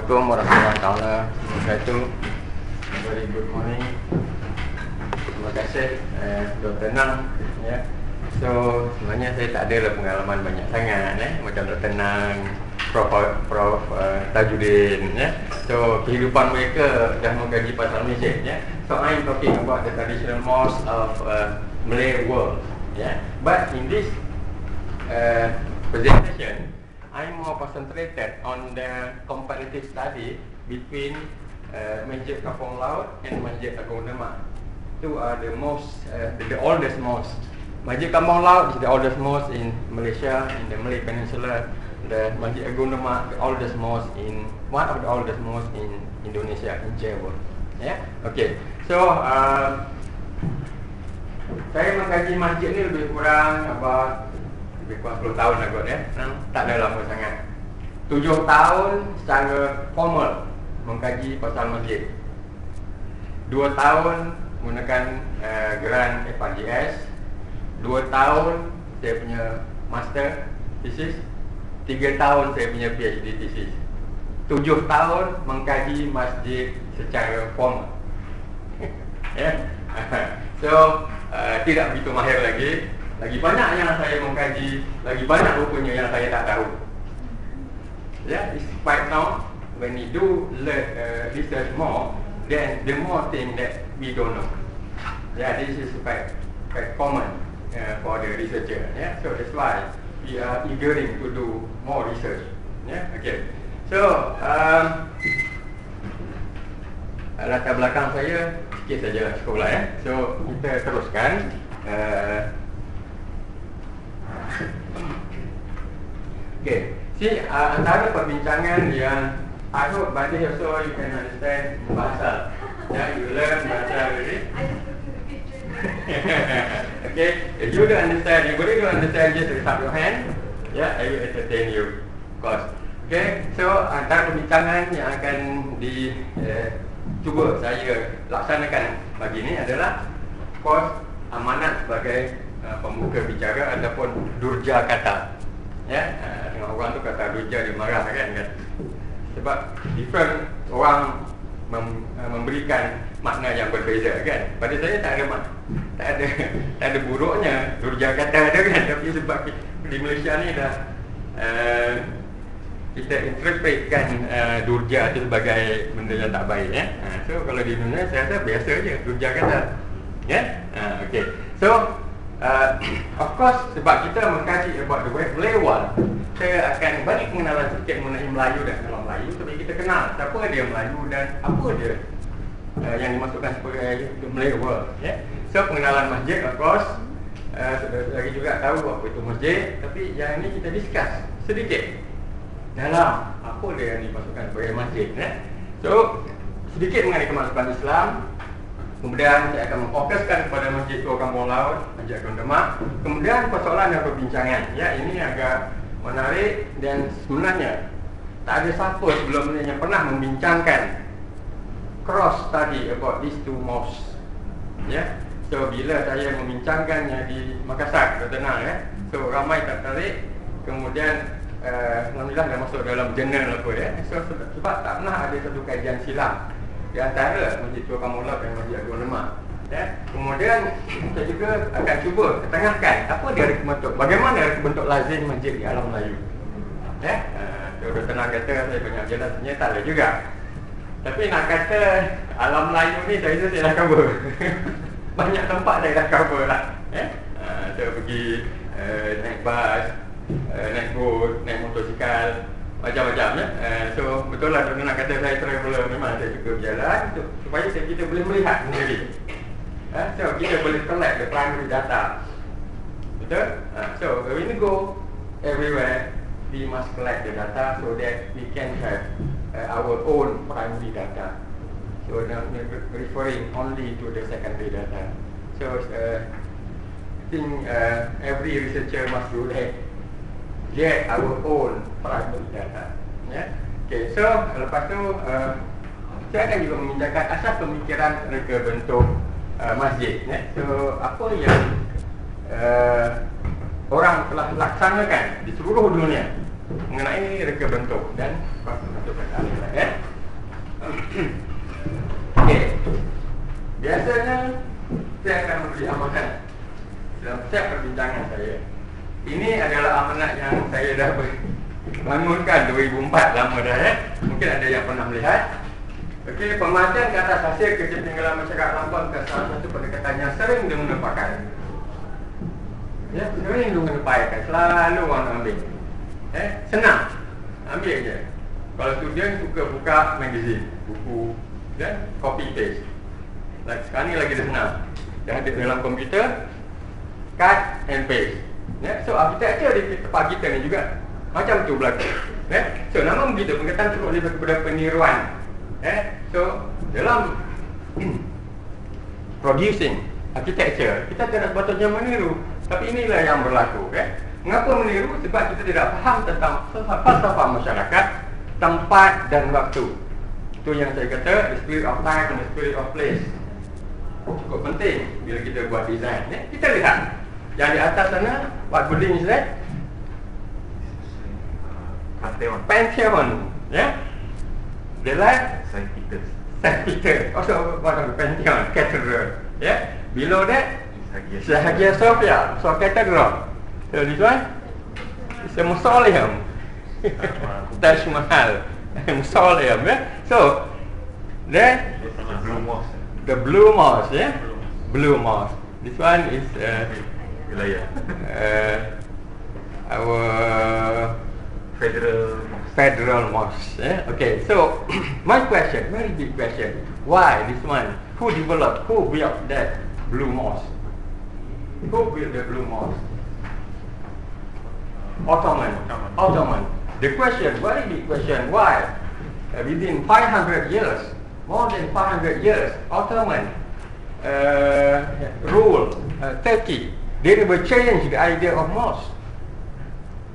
Assalamualaikum warahmatullahi wabarakatuh. Very good morning. Terima kasih Dr. Nang ya. So sebenarnya saya tak ada pengalaman banyak sangat macam Dr. Nang, Prof Tajuddin ya. So kehidupan mereka dah mengkaji pasal masjid ya. So I'm talking about the traditional mosque of Malay world ya. But in this presentation I'm more concentrated on the comparative study between Masjid Kampung Laut and Masjid Agung Demak. Two are the most, the oldest mosque. Masjid Kampung Laut is the oldest mosque in Malaysia, in the Malay Peninsula. The Masjid Agung Demak, the oldest mosque in, one of the oldest mosques in Indonesia, in Java. Yeah, okay. So saya mengkaji masjid ni lebih kurang about lebih kurang 10 tahun lah kot ya. Tak ada lama sangat. 7 tahun secara formal mengkaji pasal masjid. 2 tahun menggunakan grant FRGS. 2 tahun saya punya master thesis. 3 tahun saya punya PhD thesis. 7 tahun mengkaji masjid secara formal. Ya. So tidak begitu mahir lagi. Lagi banyak yang saya mengkaji, lagi banyak rupanya yang saya tak tahu. Yeah, despite now, when we do learn research more, then the more thing that we don't know. Yeah, this is quite common for the researcher. Yeah, so that's why we are eagering to do more research. Yeah, okay. So latar belakang saya sikit saja sekolah ya. So kita teruskan. Okay, see antara perbincangan yang I hope by this also you can understand bahasa. Yeah, you learn bahasa already. Okay, if you don't understand, you really don't understand, just raise up your hand. Yeah, I will entertain you, of course. Okay, so antara perbincangan yang akan cuba saya laksanakan pagi ini adalah, of course, amanat sebagai pembuka bicara ataupun durja kata. Ya, tengok orang tu kata durja dia marah kan. Sebab different orang memberikan makna yang berbeza kan. Pada saya tak ada buruknya durja kata ada kan. Tapi sebab di Malaysia ni dah kita interpretkan durja itu sebagai benda yang tak baik ya. So kalau di Indonesia saya rasa biasa je durja kata. Ya. Okay. So of course, sebab kita mengkaji about the Malay world, saya akan bagi pengenalan sedikit mengenai Melayu dan kalau Melayu, supaya kita kenal siapa dia Melayu dan apa dia yang dimasukkan sebagai the Malay world. Yeah. So pengenalan masjid, of course, lagi juga tahu apa itu masjid, tapi yang ini kita discuss sedikit dalam apa dia yang dimasukkan sebagai masjid. Yeah. So sedikit mengenai kemasukan Islam. Kemudian saya akan memfokuskan kepada Masjid Tua Kampung Laut, Masjid Agung Demak. Kemudian persoalan dan perbincangan. Ya, ini agak menarik dan sebenarnya tak ada siapa sebelum ini yang pernah membincangkan cross study about these two mosques. Ya, so bila saya membincangkannya di Makassar, tenang ya. So ramai tertarik. Kemudian alhamdulillah dah masuk dalam jurnal apa ya. So sebab tak pernah ada satu kajian silam di antara Masjid Tua Kampung Laut dan Masjid Agung Demak. Ya. Kemudian saya juga akan cuba ketengahkan apa dia reka bentuk, bagaimana reka bentuk lazim masjid di alam Melayu. Ya, Dr. Tenang kata saya banyak jalan, sebenarnya tak ada juga. Tapi nak kata alam Melayu ni saya rasa saya dah cover. Banyak tempat saya dah cover lah. Ya. Saya pergi naik bas, naik boat, naik motosikal, macam-macam ya. So betul lah Dr. Nak kata saya traveller, memang saya suka berjalan supaya kita boleh melihat sendiri. So kita boleh collect the primary data. Betul? So when we go everywhere, we must collect the data so that we can have our own primary data. So not referring only to the secondary data. So I think every researcher must do that. Get our own primary data. Yeah. Okay, so lepas tu saya akan juga membincangkan asas pemikiran reka bentuk masjid. Yeah. So apa yang orang telah laksanakan di seluruh dunia mengenai reka bentuk dan bentuk kata. Yeah. dah bangunkan 2004, lama dah Mungkin ada yang pernah melihat. Okey, pemandian ke atas hasil ketinggalan masyarakat Lampang ke salah satu pendekatan yang sering diguna pakai. Ya, sering diguna pakai, selalu orang ambil. Senang. Ambil je. Kalau student suka buka magazine, buku dan copy paste. Sekarang ni lagi dah senang. Dah ada dalam komputer, cut and paste. So architecture di tempat kita ni juga macam tu berlaku. So nama begitu, pendekatan teruk lebih kepada peniruan. So dalam producing architecture, kita tidak sepatutnya meniru, tapi inilah yang berlaku. Mengapa meniru? Sebab kita tidak faham tentang falsafah masyarakat, tempat dan waktu. Itu yang saya kata, the spirit of time and the spirit of place. Cukup penting bila kita buat design. Kita lihat yang di atas sana, what building is that? Pantheon. The left, Saint Peter's. Saint Peter. Also one of the Pantheon Cathedral. Below that, Hagia Sophia. So Cathedral. So this one is a mausoleum. Taj Mahal. Mausoleum. So then the Blue Mosque. Blue Mosque. This one is our Federal Mosque. Okay, so my question, very big question. Why this one? Who developed, who built that Blue Mosque? Who built the Blue Mosque? Ottoman. The question, very big question, why? Within 500 years, more than 500 years, Ottoman rule Turkey. They never change the idea of mosque.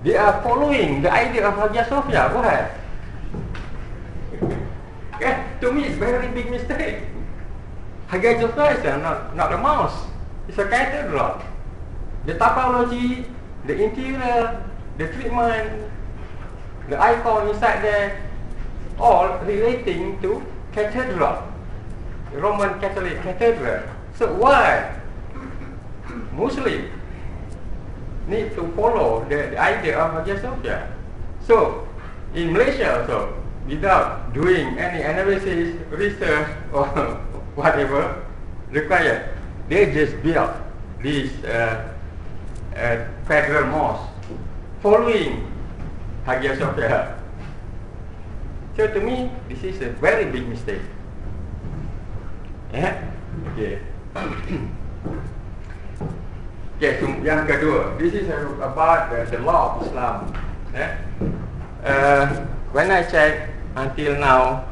They are following the idea of Hagia Sophia. Why? To me it's very big mistake. Hagia Sophia is not a mosque. It's a cathedral. The typology, the interior, the treatment, the icon inside there, all relating to cathedral, Roman Catholic cathedral. So why Muslim need to follow the idea of Hagia Sophia? So in Malaysia also, without doing any analysis, research or whatever required, they just built this federal mosque following Hagia Sophia. So to me, this is a very big mistake. Okay. Okay, so yang kedua, this is about the law of Islam. When I check until now,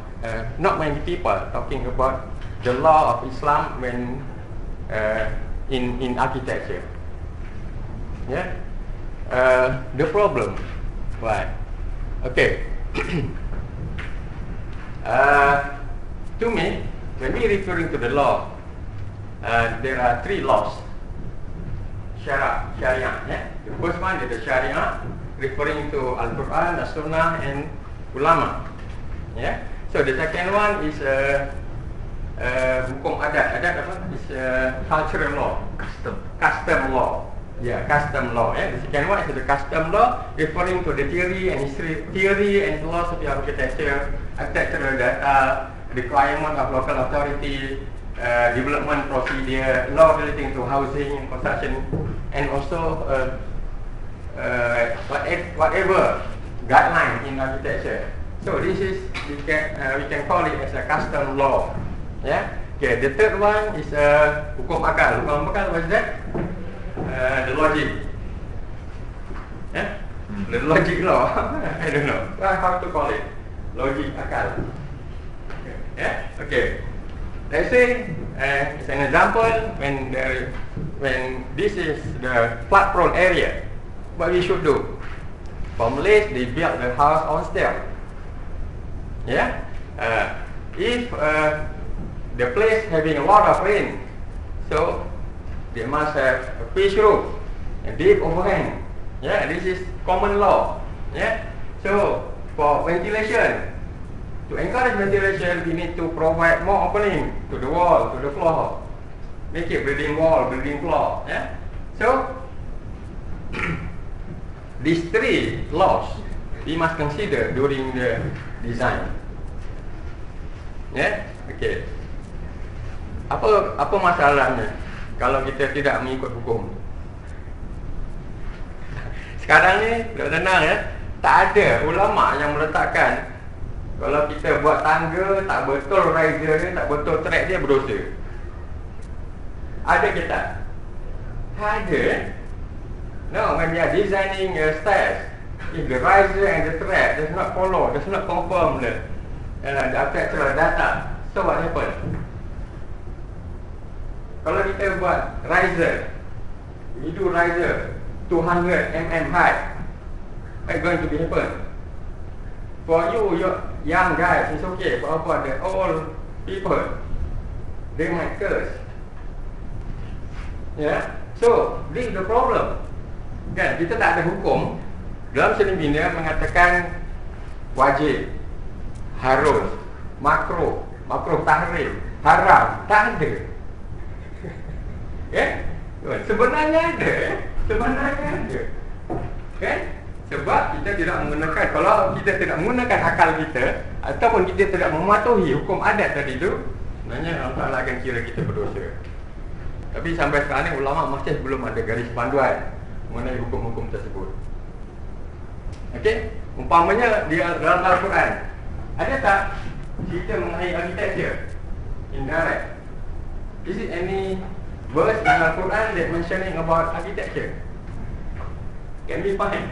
not many people talking about the law of Islam when in architecture. The problem, why? Okay. To me, when we referring to the law, there are three laws. Syariah. The first one is the Sharia, referring to Al-Quran, As-Sunnah, and Ulama. So the second one is hukum adat. Adat apa? Is cultural law, custom law. Custom law. The second one is the custom law, referring to the theory and history, theory and philosophy of architecture, architectural data, requirement of local authority, development procedure, law relating to housing and construction, and also whatever guideline in architecture. So this is we can call it as a custom law. Okay. The third one is hukum akal. Hukum akal, what is that? The logic. The logic law. I don't know how to call it. Logic akal. Okay. Let's say, as an example, when this is the flood-prone area, what we should do? For Malays, they build the house on step. If the place having a lot of rain, so they must have a pitch roof, a deep overhang. This is common law. So for ventilation, to encourage ventilation, we need to provide more opening to the wall, to the floor. Make it building wall, building floor. So these three laws we must consider during the design. Okay. Apa masalahnya kalau kita tidak mengikut hukum? Sekarang ni tenang tak ada ulama yang meletakkan kalau kita buat tangga tak betul riser dia, tak betul track dia, berdosa. Ada ke tak? Tak ada. No, when we are designing stairs, if the riser and the track does not follow, does not confirm the architectural data, so what happen? Kalau kita buat riser, we do riser 200 mm height, what's going to be happen? For you, young guys, it's okay. But for the old people, they might curse. So this is the problem. Kan, kita tak ada hukum dalam seni bina mengatakan wajib, harus, makruh tahrim, haram. Tak ada. Sebenarnya ada. Kan? Sebab kita tidak menggunakan, kalau kita tidak menggunakan akal kita ataupun kita tidak mematuhi hukum adat tadi tu, sebenarnya Allah Ta'ala akan kira kita berdosa. Tapi sampai sekarang ni ulama masih belum ada garis panduan mengenai hukum-hukum tersebut. Okey, umpamanya di dalam Al-Quran ada tak cerita mengenai architecture indirect? Is it any verse in Al-Quran that mentioning about architecture? Can we find?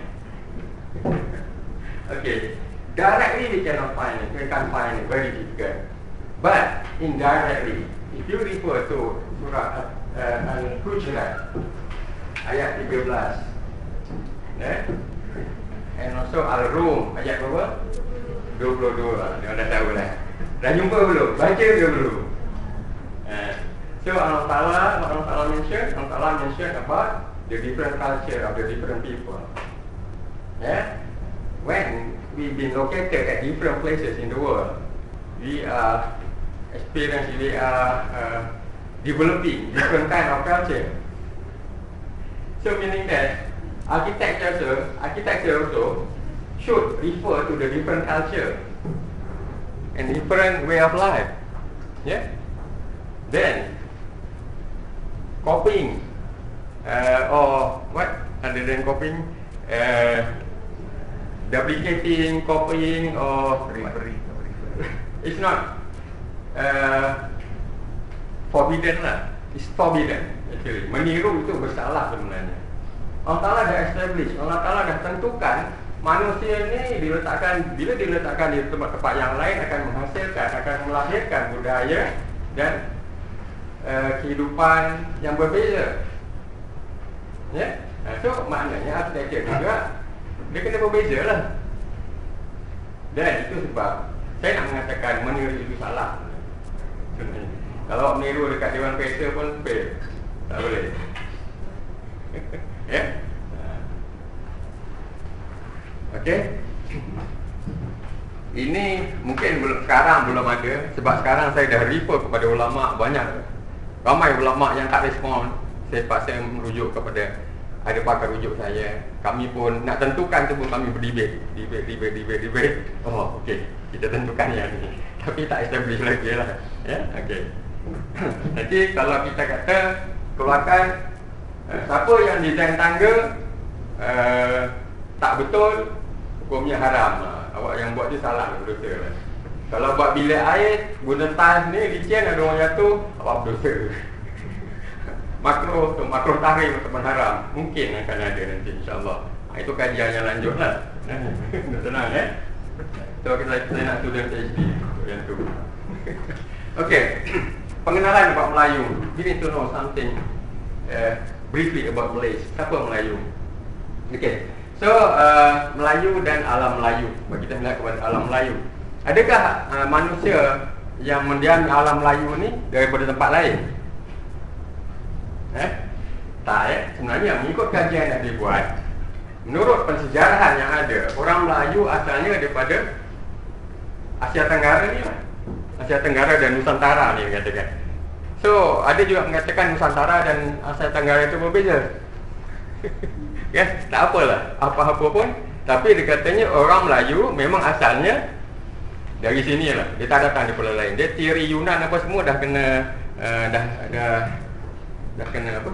Okay, directly we cannot find it. We can't find it, very difficult. But indirectly, if you refer to surah Al-Hujurat ayat 13, and also Al-Rum ayat berapa? 22. Dia dah tahu lah. Dah jumpa belum? Baca ke belum? So Allah Ta'ala mention about the different culture of the different people. When we've been located at different places in the world, we are developing different kind of culture. So meaning that architecture also should refer to the different culture and different way of life. Then copying or what other than copying, duplicating, copying or it's not forbidden lah. It's forbidden actually. Meniru itu bersalah sebenarnya. Allah Ta'ala dah establish, Allah Ta'ala dah tentukan manusia ni bila diletakkan di tempat-tempat yang lain akan menghasilkan, akan melahirkan budaya dan kehidupan yang berbeza. So maknanya architecture juga dia kena berbeza lah. Dan itu sebab saya nak mengatakan meniru itu salah. Kalau meniru dekat Dewan Pers pun fail. Tak boleh. Okay. Ini mungkin sekarang belum ada. Sebab sekarang saya dah refer kepada ulama' banyak. Ramai ulama' yang tak respon. Saya paksa merujuk kepada, ada pakar rujuk saya. Kami pun nak tentukan tu pun kami berdebate. Oh okey, kita tentukan yang ni. Tapi tak establish lagi lah. Okey. Nanti kalau kita kata keluarkan siapa yang design tangga tak betul, hukumnya haram lah. Awak yang buat tu salah, berdosa lah. Kalau buat bilik air guna tiles ni, licin, ada orang jatuh, awak berdosa. Makruh tahrim ataupun haram mungkin akan ada nanti insyaAllah. Itu kajian yang lanjut lah. Tenang So saya nak student PhD yang tu. Okay. Pengenalan about Melayu. We need to know something briefly about Malays. Siapa Melayu? Okay. So Melayu dan alam Melayu. Bagi kita melihat kepada alam Melayu. Adakah manusia yang mendiami alam Melayu ni daripada tempat lain? Tak sebenarnya mengikut kajian yang dibuat, menurut pensejarahan yang ada, orang Melayu asalnya daripada Asia Tenggara ni lah. Asia Tenggara dan Nusantara ni katakan. So ada juga mengatakan Nusantara dan Asia Tenggara itu berbeza. Ya, tak apalah, apa-apa pun. Tapi dia katanya orang Melayu memang asalnya dari sini lah. Dia tak datang di pulau lain. Dia teori Yunan apa semua dah kena dah kena apa?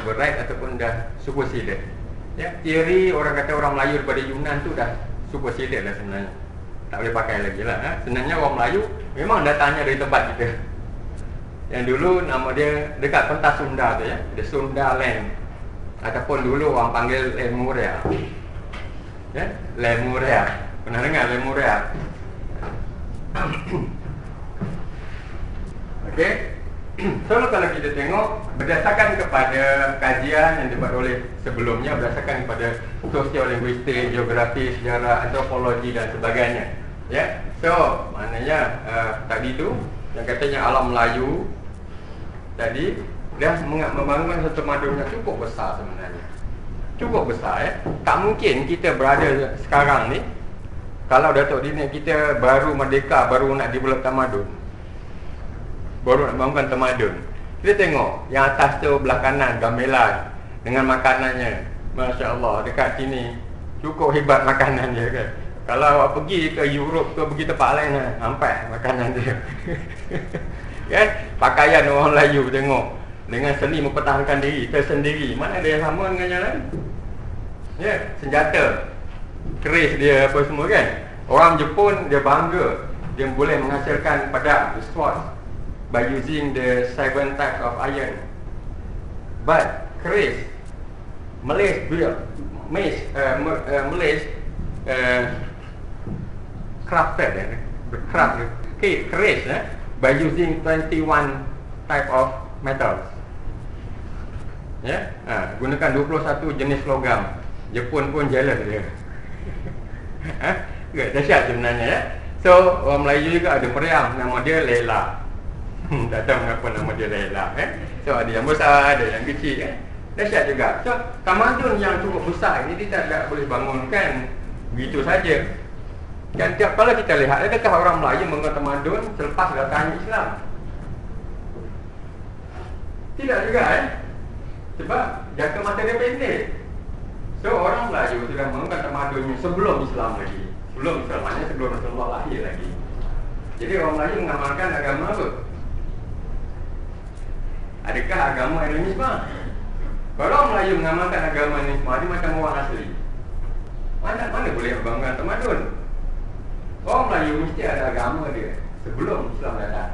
Override ataupun dah superseded. Ya, teori orang kata orang Melayu daripada Yunan tu dah superseded lah sebenarnya. Tak boleh pakai lagi lah. Sebenarnya orang Melayu memang datangnya dari tempat kita. Yang dulu nama dia dekat pentas Sunda tu ya, the Sunda Land. Ataupun dulu orang panggil Lemuria. Ya, Lemuria. Pernah dengar Lemuria? Okey. So kalau kita tengok berdasarkan kepada kajian yang dibuat oleh sebelumnya, berdasarkan kepada sosiolinguistik, geografi, sejarah, antropologi dan sebagainya. Ya. So, maknanya tadi tu yang katanya alam Melayu tadi dah membangun satu tamadun yang cukup besar sebenarnya. Cukup besar ya. Tak mungkin kita berada sekarang ni kalau Datuk Dinik kita baru merdeka, baru nak develop tamadun, baru nak bangunkan tamadun. Kita tengok yang atas tu belah kanan gamelan dengan makanannya. Masya Allah, dekat sini cukup hebat makanan dia kan. Kalau awak pergi ke Europe ke pergi tempat lain, nampak makanan dia. Kan? Pakaian orang Melayu tengok dengan seni mempertahankan diri tersendiri. Mana ada yang sama dengan yang lain? Ya, senjata, keris dia apa semua kan. Orang Jepun dia bangga dia boleh menghasilkan pedang, the sword, by using the 7 types of iron. But keris, Malaysia build Malaysia crafted keris by using 21 type of metals. Ya, gunakan 21 jenis logam. Jepun pun jealous dia. Dahsyat sebenarnya ya. So orang Melayu juga ada meriam, nama dia Lela. Tak tahu mengapa nama dia Lela. So ada yang besar, ada yang kecil. Dahsyat juga. So tamadun yang cukup besar ini kita tak boleh bangunkan begitu saja. Dan kalau kita lihat, adakah orang Melayu membangun tamadun selepas datangnya Islam? Tidak juga sebab jangka masa dia pendek. So orang Melayu sudah membangun tamadunnya sebelum Islam lagi. Sebelum Islam, maknanya sebelum Rasulullah lahir lagi. Jadi orang Melayu mengamalkan agama apa? Adakah agama animisme? Kalau orang Melayu mengamalkan agama animisme, dia macam orang asli. Mana boleh membangun tamadun? Orang Melayu mesti ada agama dia sebelum Islam datang.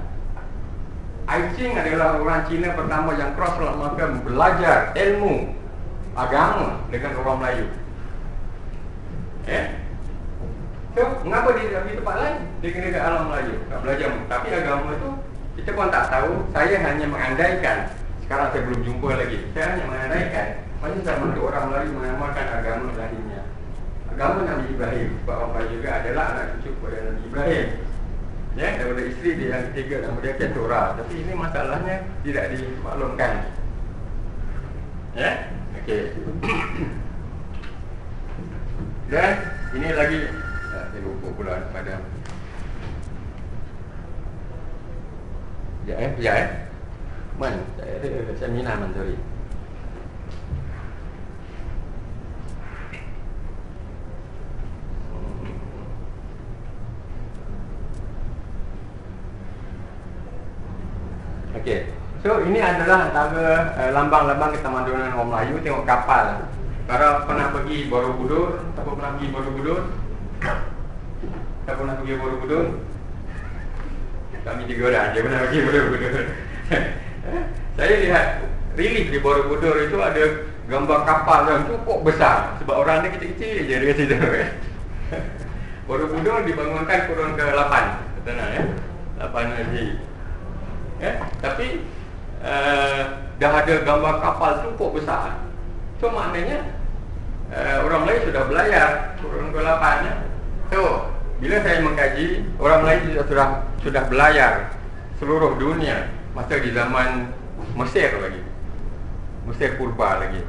Ai Ching adalah orang Cina pertama yang cross melakukan belajar ilmu agama dengan orang Melayu. So, mengapa dia tak pergi tempat lain? Dia kena ke alam Melayu, tak belajar. Tapi agama itu kita pun tak tahu. Saya hanya mengandaikan. Sekarang saya belum jumpa lagi. Saya hanya mengandaikan macam sama orang Melayu mengamalkan agama lahirnya. Agama Nabi Ibrahim. Sebab orang Melayu juga adalah anak cucu kepada Nabi Ibrahim. Ya, daripada isteri dia yang ketiga nama dia Keturah. Tapi ini masalahnya tidak dimaklumkan. Ya, okey. Dan ini lagi saya lupa pula pada Man, seminar man, sorry. Okey. So ini adalah antara lambang-lambang ketamadunan orang Melayu. Tengok kapal. Kalau pernah pergi Borobudur, siapa pernah pergi Borobudur? Siapa pernah pergi Borobudur? Kami tiga orang je pernah pergi Borobudur. Saya lihat relief di Borobudur itu ada gambar kapal yang cukup besar. Sebab orang dia kecil-kecil je dekat situ. Borobudur dibangunkan kurun ke-8. Betul ya? 8 Haji. Tapi dah ada gambar kapal cukup besar. So maknanya orang Melayu sudah belayar kurun ke-8 ya. So bila saya mengkaji, orang Melayu sudah belayar seluruh dunia masa di zaman Mesir lagi. Mesir purba lagi.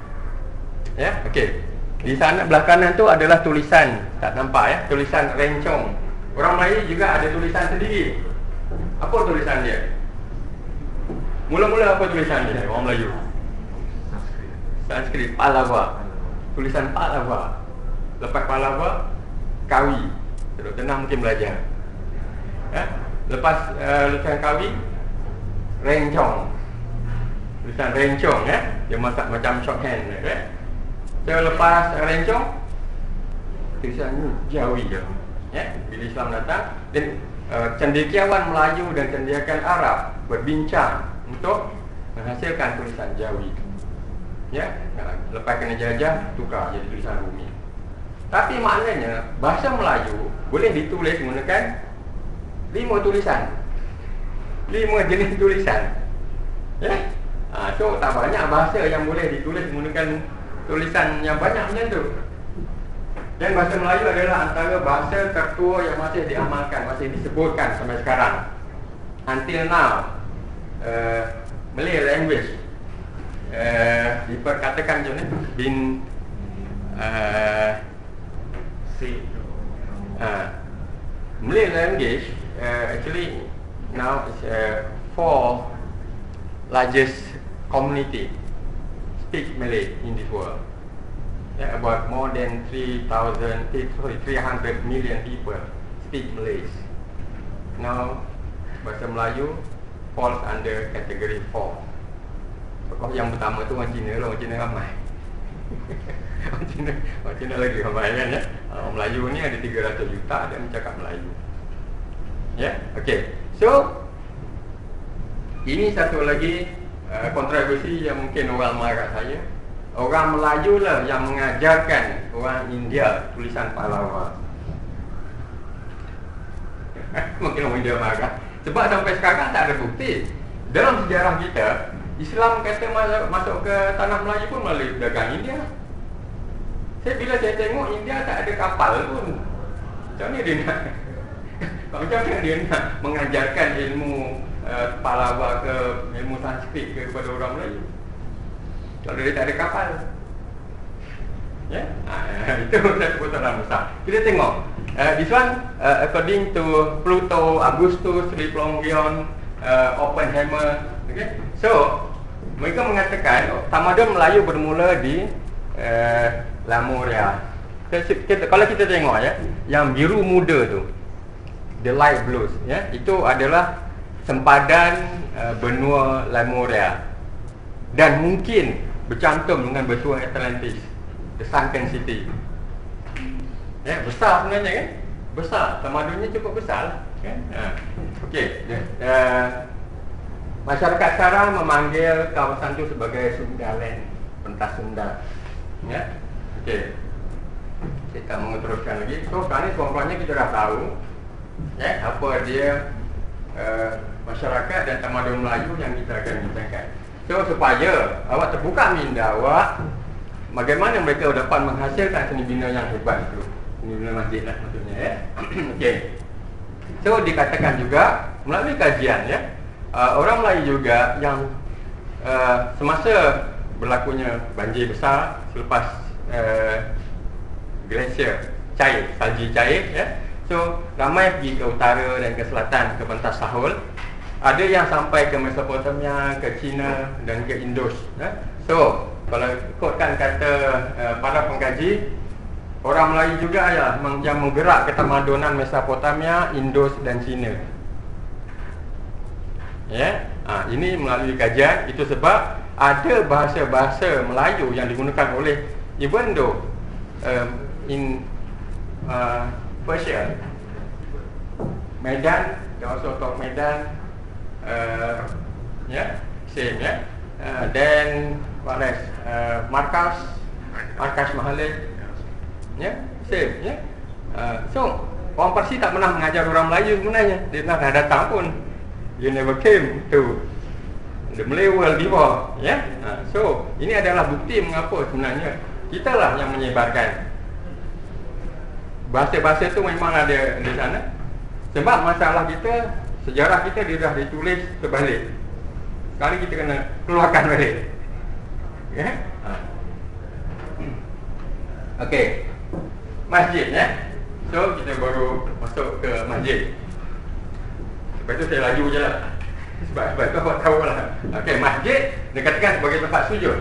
Ya, okey. Di sana belah kanan tu adalah tulisan, tak nampak ya, tulisan rencong. Orang Melayu juga ada tulisan sendiri. Apa tulisan dia? Mula-mula apa tulisan dia orang Melayu? Sanskrit, Pallava. tulisan Pahlawa. Lepas Pahlawa, Kawi. Duduk tenang mungkin belajar. Lepas tulisan Kawi, Rencong. Tulisan Rencong, dia masak macam shorthand. So lepas Rencong, tulisan Jawi je. Bila Islam datang, dan cendekiawan Melayu dan cendekiawan Arab berbincang untuk menghasilkan tulisan Jawi. Lepas kena jajah, tukar jadi tulisan Rumi. Tapi maknanya bahasa Melayu boleh ditulis menggunakan 5 tulisan, 5 jenis tulisan. So tak banyak bahasa yang boleh ditulis menggunakan tulisan yang banyak macam tu. Dan bahasa Melayu adalah antara bahasa tertua yang masih diamalkan, masih disebutkan sampai sekarang. Until now, Malay language diperkatakan macam ni, Malay language actually now is 4 largest community speak Malay in this world. About more than 300 million people speak Malay. Now, bahasa Melayu falls under category 4. Tokoh yang pertama tu orang Cina lah, orang Cina ramai. orang Cina lagi ramai kan ya. Orang Melayu ni ada 300 juta dan bercakap Melayu. Okay. So, ini satu lagi kontroversi yang mungkin orang marah saya. Orang Melayu lah yang mengajarkan orang India tulisan Pahlawa. Mungkin orang India marah. Sebab sampai sekarang tak ada bukti. Dalam sejarah kita, Islam kata masuk ke tanah Melayu pun melalui dagang India. Bila saya tengok India tak ada kapal pun, macam mana dia nak macam mana dia nak mengajarkan ilmu Pahlawa ke ilmu Sanskrit kepada orang Melayu kalau dia tak ada kapal? Itu satu persoalan besar. Kita tengok this one according to Pluto, Augustus, Riplongion, Oppenheimer. Okay? So mereka mengatakan tamadun Melayu bermula di Lemuria. Kalau kita tengok yang biru muda tu, the light blues, itu adalah sempadan benua Lemuria dan mungkin bercantum dengan benua Atlantis, the Sunken City. Besar sebenarnya kan? Besar, tamadunnya cukup besar lah, kan? Okey. Masyarakat sekarang memanggil kawasan itu sebagai Sundaland, pentas Sunda. Okey. Saya tak mengeruskan lagi. So sekarang ni tuan-tuannya kita dah tahu apa dia masyarakat dan tamadun Melayu yang kita akan bincangkan. So supaya awak terbuka minda awak, bagaimana mereka dapat menghasilkan seni bina yang hebat itu. Seni bina masjid lah maksudnya. Okey. So dikatakan juga melalui kajian orang Melayu juga yang semasa berlakunya banjir besar selepas glasier cair, salji cair so ramai pergi ke utara dan ke selatan, ke pentas Sahul. Ada yang sampai ke Mesopotamia, ke China dan ke Indus. So kalau ikutkan kata para pengkaji, orang Melayu juga yang menggerak ke tamadunan Mesopotamia, Indus dan China. Ini melalui kajian. Itu sebab ada bahasa-bahasa Melayu yang digunakan oleh even though in Persia, Medan, they also talk Medan, same, then what else? Markas Mahalik, same, so orang Parsi tak pernah mengajar orang Melayu sebenarnya. Dia dah datang pun, you never came to the Malay world before, so ini adalah bukti mengapa sebenarnya kita lah yang menyebarkan bahasa-bahasa tu memang ada di sana. Sebab masalah kita, sejarah kita dia dah ditulis terbalik. Sekali kita kena keluarkan balik. Okey. Masjid So kita baru masuk ke masjid. Sebab tu saya laju je lah. Sebab tu awak tahu lah. Okey, masjid dikatakan sebagai tempat sujud,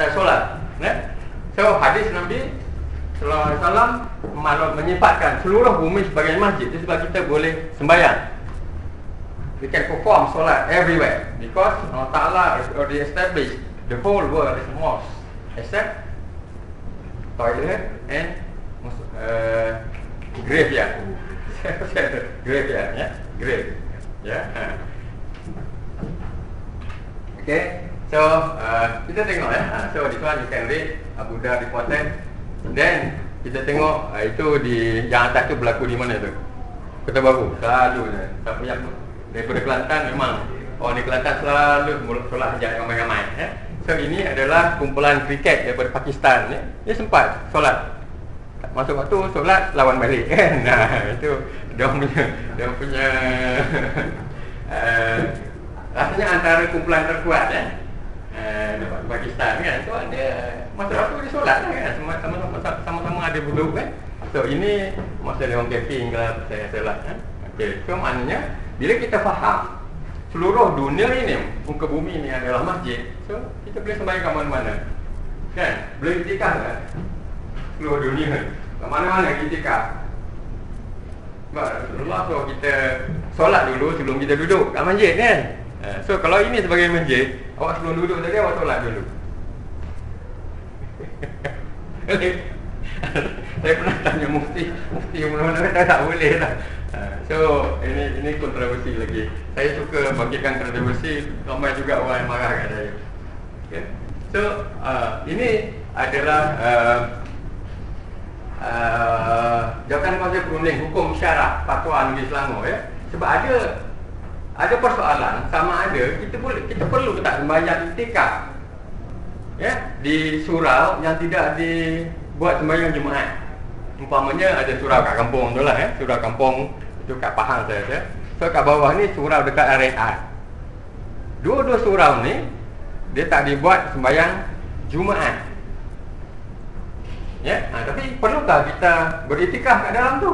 tak solat. So hadis Nabi sallallahu alaihi wasallam menyifatkan seluruh bumi sebagai masjid. Itu sebab kita boleh sembahyang. We can perform solat everywhere because Allah Ta'ala has already established the whole world as a mosque except toilet and graveyard. Graveyard, ya, grave, ya. Okay, so kita tengok ya. So this one you can read Abu Dhar reported. Then kita tengok itu di yang atas tu berlaku di mana tu? Kota Baru, selalu tak payah. Daripada Kelantan memang orang di Kelantan selalu solat hajat ramai-ramai. So ini adalah kumpulan kriket daripada Pakistan. Dia sempat solat. Masuk waktu solat lawan balik kan. Nah, itu dia punya rasanya antara kumpulan terkuat Pakistan kan. So ada masa waktu dia solat kan. Sama-sama ada duduk kan. So ini masa dia orang camping kalau saya solat kan. Okey, so maknanya bila kita faham seluruh dunia ini, muka bumi ini adalah masjid, so kita boleh sembahyang kat mana-mana. Kan? Boleh iktikaf kan? Seluruh dunia. Kat mana-mana iktikaf. Rasulullah suruh kita solat dulu sebelum kita duduk kat masjid kan? So kalau ini sebagai masjid, awak sebelum duduk tadi awak solat dulu. Saya pernah tanya mufti mana-mana kata tak boleh lah. So ini kontroversi lagi. Saya suka bangkitkan kontroversi, ramai juga orang yang marah kat saya. Okay. So ini adalah jawatan kuasa perunding hukum syarah fatwa Negeri Selangor ya. Sebab ada persoalan sama ada kita perlu tak sembahyang iktikaf ya di surau yang tidak dibuat sembahyang Jumaat. Umpamanya ada surau kat kampung tu lah ya, surau kampung itu kat Pahang saya. So kat bawah ni surau dekat RNR. Dua-dua surau ni dia tak dibuat sembahyang Jumaat. Ya, tapi perlukah kita beriktikaf kat dalam tu?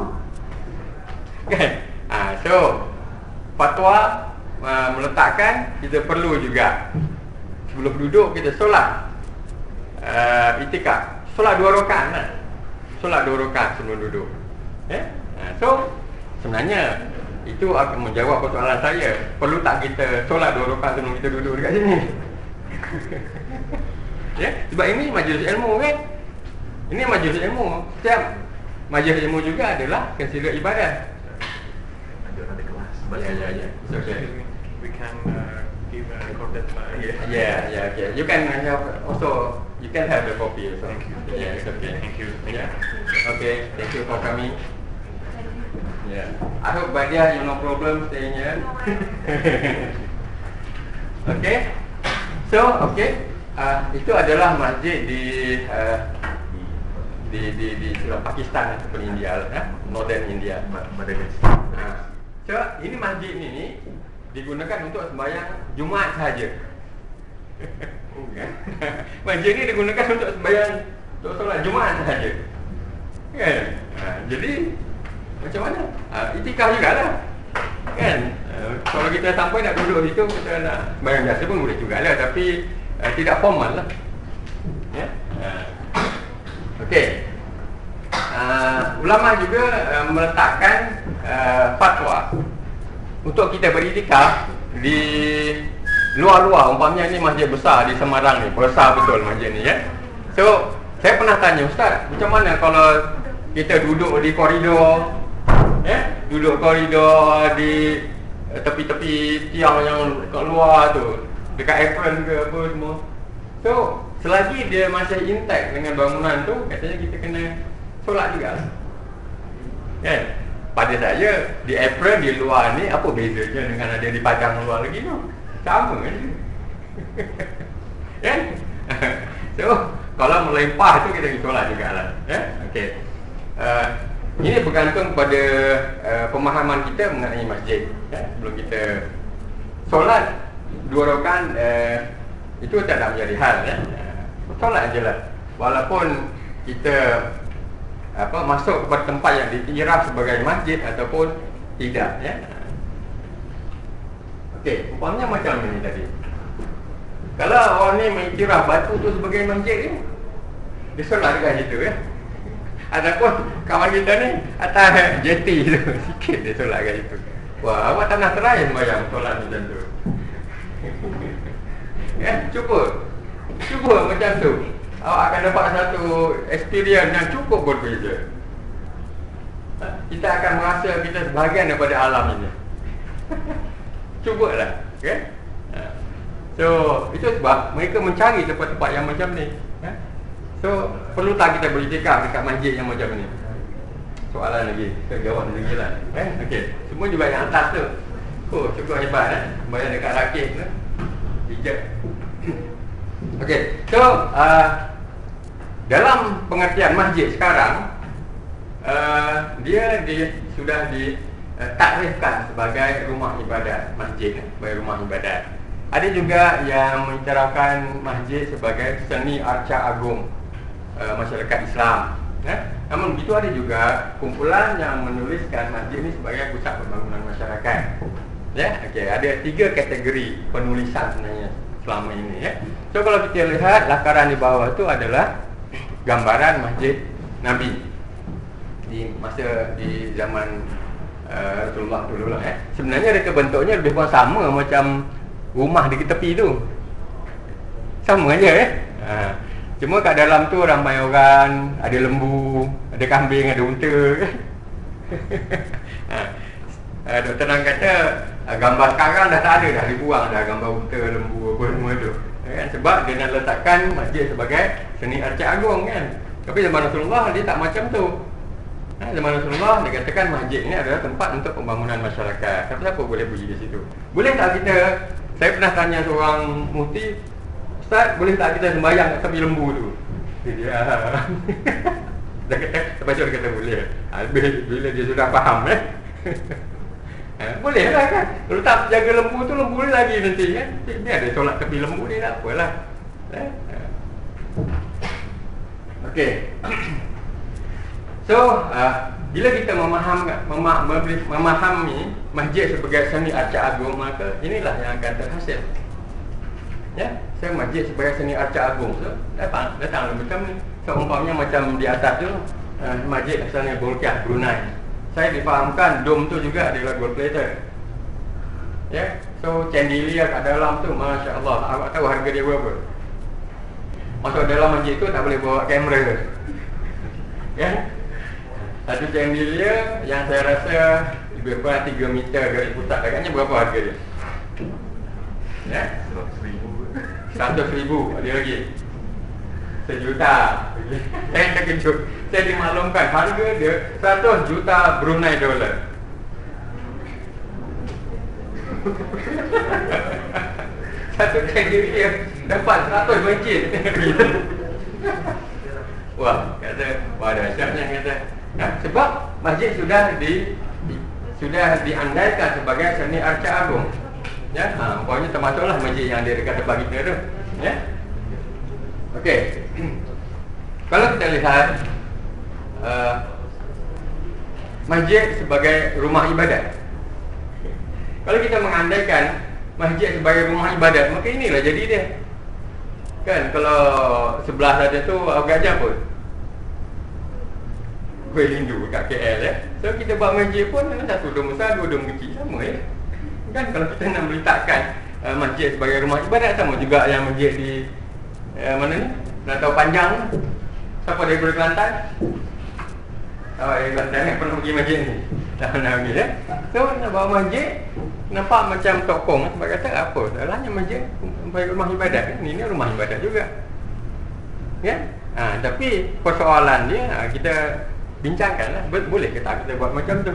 Kan? So fatwa meletakkan kita perlu juga sebelum duduk kita solat iktikaf. Solat 2 rakaat lah. Solat 2 rakaat sebelum duduk. So sebenarnya itu akan menjawab persoalan saya. Perlu tak kita solat 2 rakaat sebelum kita duduk dekat sini? Ya, sebab ini majlis ilmu kan. Ini majlis ilmu. Setiap majlis ilmu juga adalah consider ibadah. Ada kelas. Ya. Okay. We can give a recorded by. Yeah. Okay. You can have the copy also. Thank you. Yeah, it's okay. Thank you. Yeah. Okay. Thank you for coming. Yeah. I hope Badia you no problem staying here. Okay. So itu adalah masjid di Pakistan ataupun India lah, Northern India. Madagascar. So ini masjid ini digunakan untuk sembahyang Jumaat sahaja. Masjid ini digunakan untuk sembahyang untuk solat Jumaat sahaja. Kan? Jadi macam mana? Iktikaf jugalah. Kan? Kalau kita sampai nak duduk situ, kita nak sembahyang biasa pun boleh jugalah, tapi tidak formal lah. Ya. Okey. Ulama juga meletakkan fatwa untuk kita beriktikaf di luar-luar. Umpamanya ni masjid besar di Semarang ni, besar betul masjid ni ya. So saya pernah tanya, Ustaz, macam mana kalau kita duduk di koridor, duduk koridor di tepi-tepi tiang yang kat luar tu, dekat apron ke apa semua. So selagi dia masih intact dengan bangunan tu, katanya kita kena solat juga. Kan? Pada saya di apron di luar ni apa bezanya dengan ada di padang luar lagi tu? Sama je. Kan? So kalau melempah tu kita pergi solat jugalah. Okey. Ini bergantung pada pemahaman kita mengenai masjid. Sebelum kita solat 2 rakaat itu tak nak menjadi hal solat ajalah. Walaupun kita masuk kepada tempat yang diiktiraf sebagai masjid ataupun tidak ya. Okey, umpamanya macam ini tadi. Kalau orang ni mengiktiraf batu tu sebagai masjid ni, Dia solat dekat situ ya. Adapun kawan kita ni atas jeti tu, sikit dia solat dekat situ. Wah, awak tak nak try sembahyang solat macam tu. Ya, cuba macam tu. Awak akan dapat satu experience yang cukup berbeza. Kita akan merasa kita sebahagian daripada alam ini. Cubalah, okay? So, itu sebab mereka mencari tempat-tempat yang macam ni. So, perlu tak kita beriktikaf dekat masjid yang macam ni? Soalan lagi, kita jawab lagi lah. Okay, semua juga yang atas tu. Oh, cukup hebat bayar dekat rakit tu. Bijak. Okay, so dalam pengertian masjid sekarang, dia sudah ditakrifkan sebagai rumah ibadat. Masjid sebagai rumah ibadat. Ada juga yang mencerahkan masjid sebagai seni arca agung masyarakat Islam. Namun begitu ada juga kumpulan yang menuliskan masjid ini sebagai pusat pembangunan masyarakat. Ya, okey, ada 3 kategori penulisan sebenarnya selama ini ya. So kalau kita lihat lakaran di bawah itu adalah gambaran masjid Nabi di zaman Rasulullah dulu lah. Sebenarnya reka bentuknya lebih kurang sama macam rumah di tepi tu. Sama aja ya. Cuma kat dalam tu ramai orang, ada lembu, ada kambing, ada unta. Dr. Nang kata gambar sekarang dah tak ada dah, dibuang dah gambar unta, lembu apa semua tu. Sebab dia nak letakkan masjid sebagai seni arca agung kan. Tapi zaman Rasulullah dia tak macam tu. Zaman Rasulullah dia katakan masjid ni adalah tempat untuk pembangunan masyarakat. Siapa boleh pergi di situ? Boleh tak kita, saya pernah tanya seorang mufti, Ustaz, boleh tak kita sembahyang kat tepi lembu tu? Dia dia kata, lepas tu dia kata boleh. Bila dia sudah faham boleh lah kan. Kalau tak jaga lembu tu, lembu ni lagi nanti kan. Dia ada solat tepi lembu ni, tak apalah. Okey. So, bila kita memahami masjid sebagai seni arca agung, maka inilah yang akan terhasil. Ya, saya masjid sebagai seni arca agung. So, datang macam ni. So, umpamanya macam di atas tu, masjid asalnya Bolkiah, Brunei. Saya difahamkan dom tu juga adalah gold plated. Ya, so chandelier kat dalam tu, Masya Allah. Awak tahu harga dia berapa? Masuk dalam masjid tu tak boleh bawa kamera. Ya, satu chandelier yang saya rasa lebih kurang 3 meter garis pusat. Agaknya berapa harga dia? Ya, 100,000. Ada lagi 1 juta. Saya terkejut. Saya dimaklumkan harga dia 100 juta Brunei dolar. Satu chandelier dapat 100 masjid. Wah, kata, wah dahsyatnya kata. Sebab masjid sudah diandaikan sebagai seni arca agung. Ya, pokoknya termasuklah masjid yang ada dekat depan kita tu. Ya. Okey. Kalau kita lihat masjid sebagai rumah ibadat. Kalau kita mengandaikan masjid sebagai rumah ibadat, maka inilah jadi dia. Kan kalau sebelah saja tu agak jauh pun. Kuih Hindu kat KL ya. So kita buat masjid pun satu dom besar, 2 dom kecil sama ya. Kan kalau kita nak meletakkan masjid sebagai rumah ibadat, sama juga yang masjid di mana ni? Natau Panjang. Siapa daripada Kelantan? Dari Kelantan yang pernah pergi masjid ni. Tak pernah pergi ya. So nak bawa masjid, nampak macam tokong. Sebab kata apa? Salahnya masjid sebagai rumah ibadat. Ini rumah ibadat juga. Ya. Tapi persoalan dia kita bincangkanlah, boleh ke tak kita buat macam tu?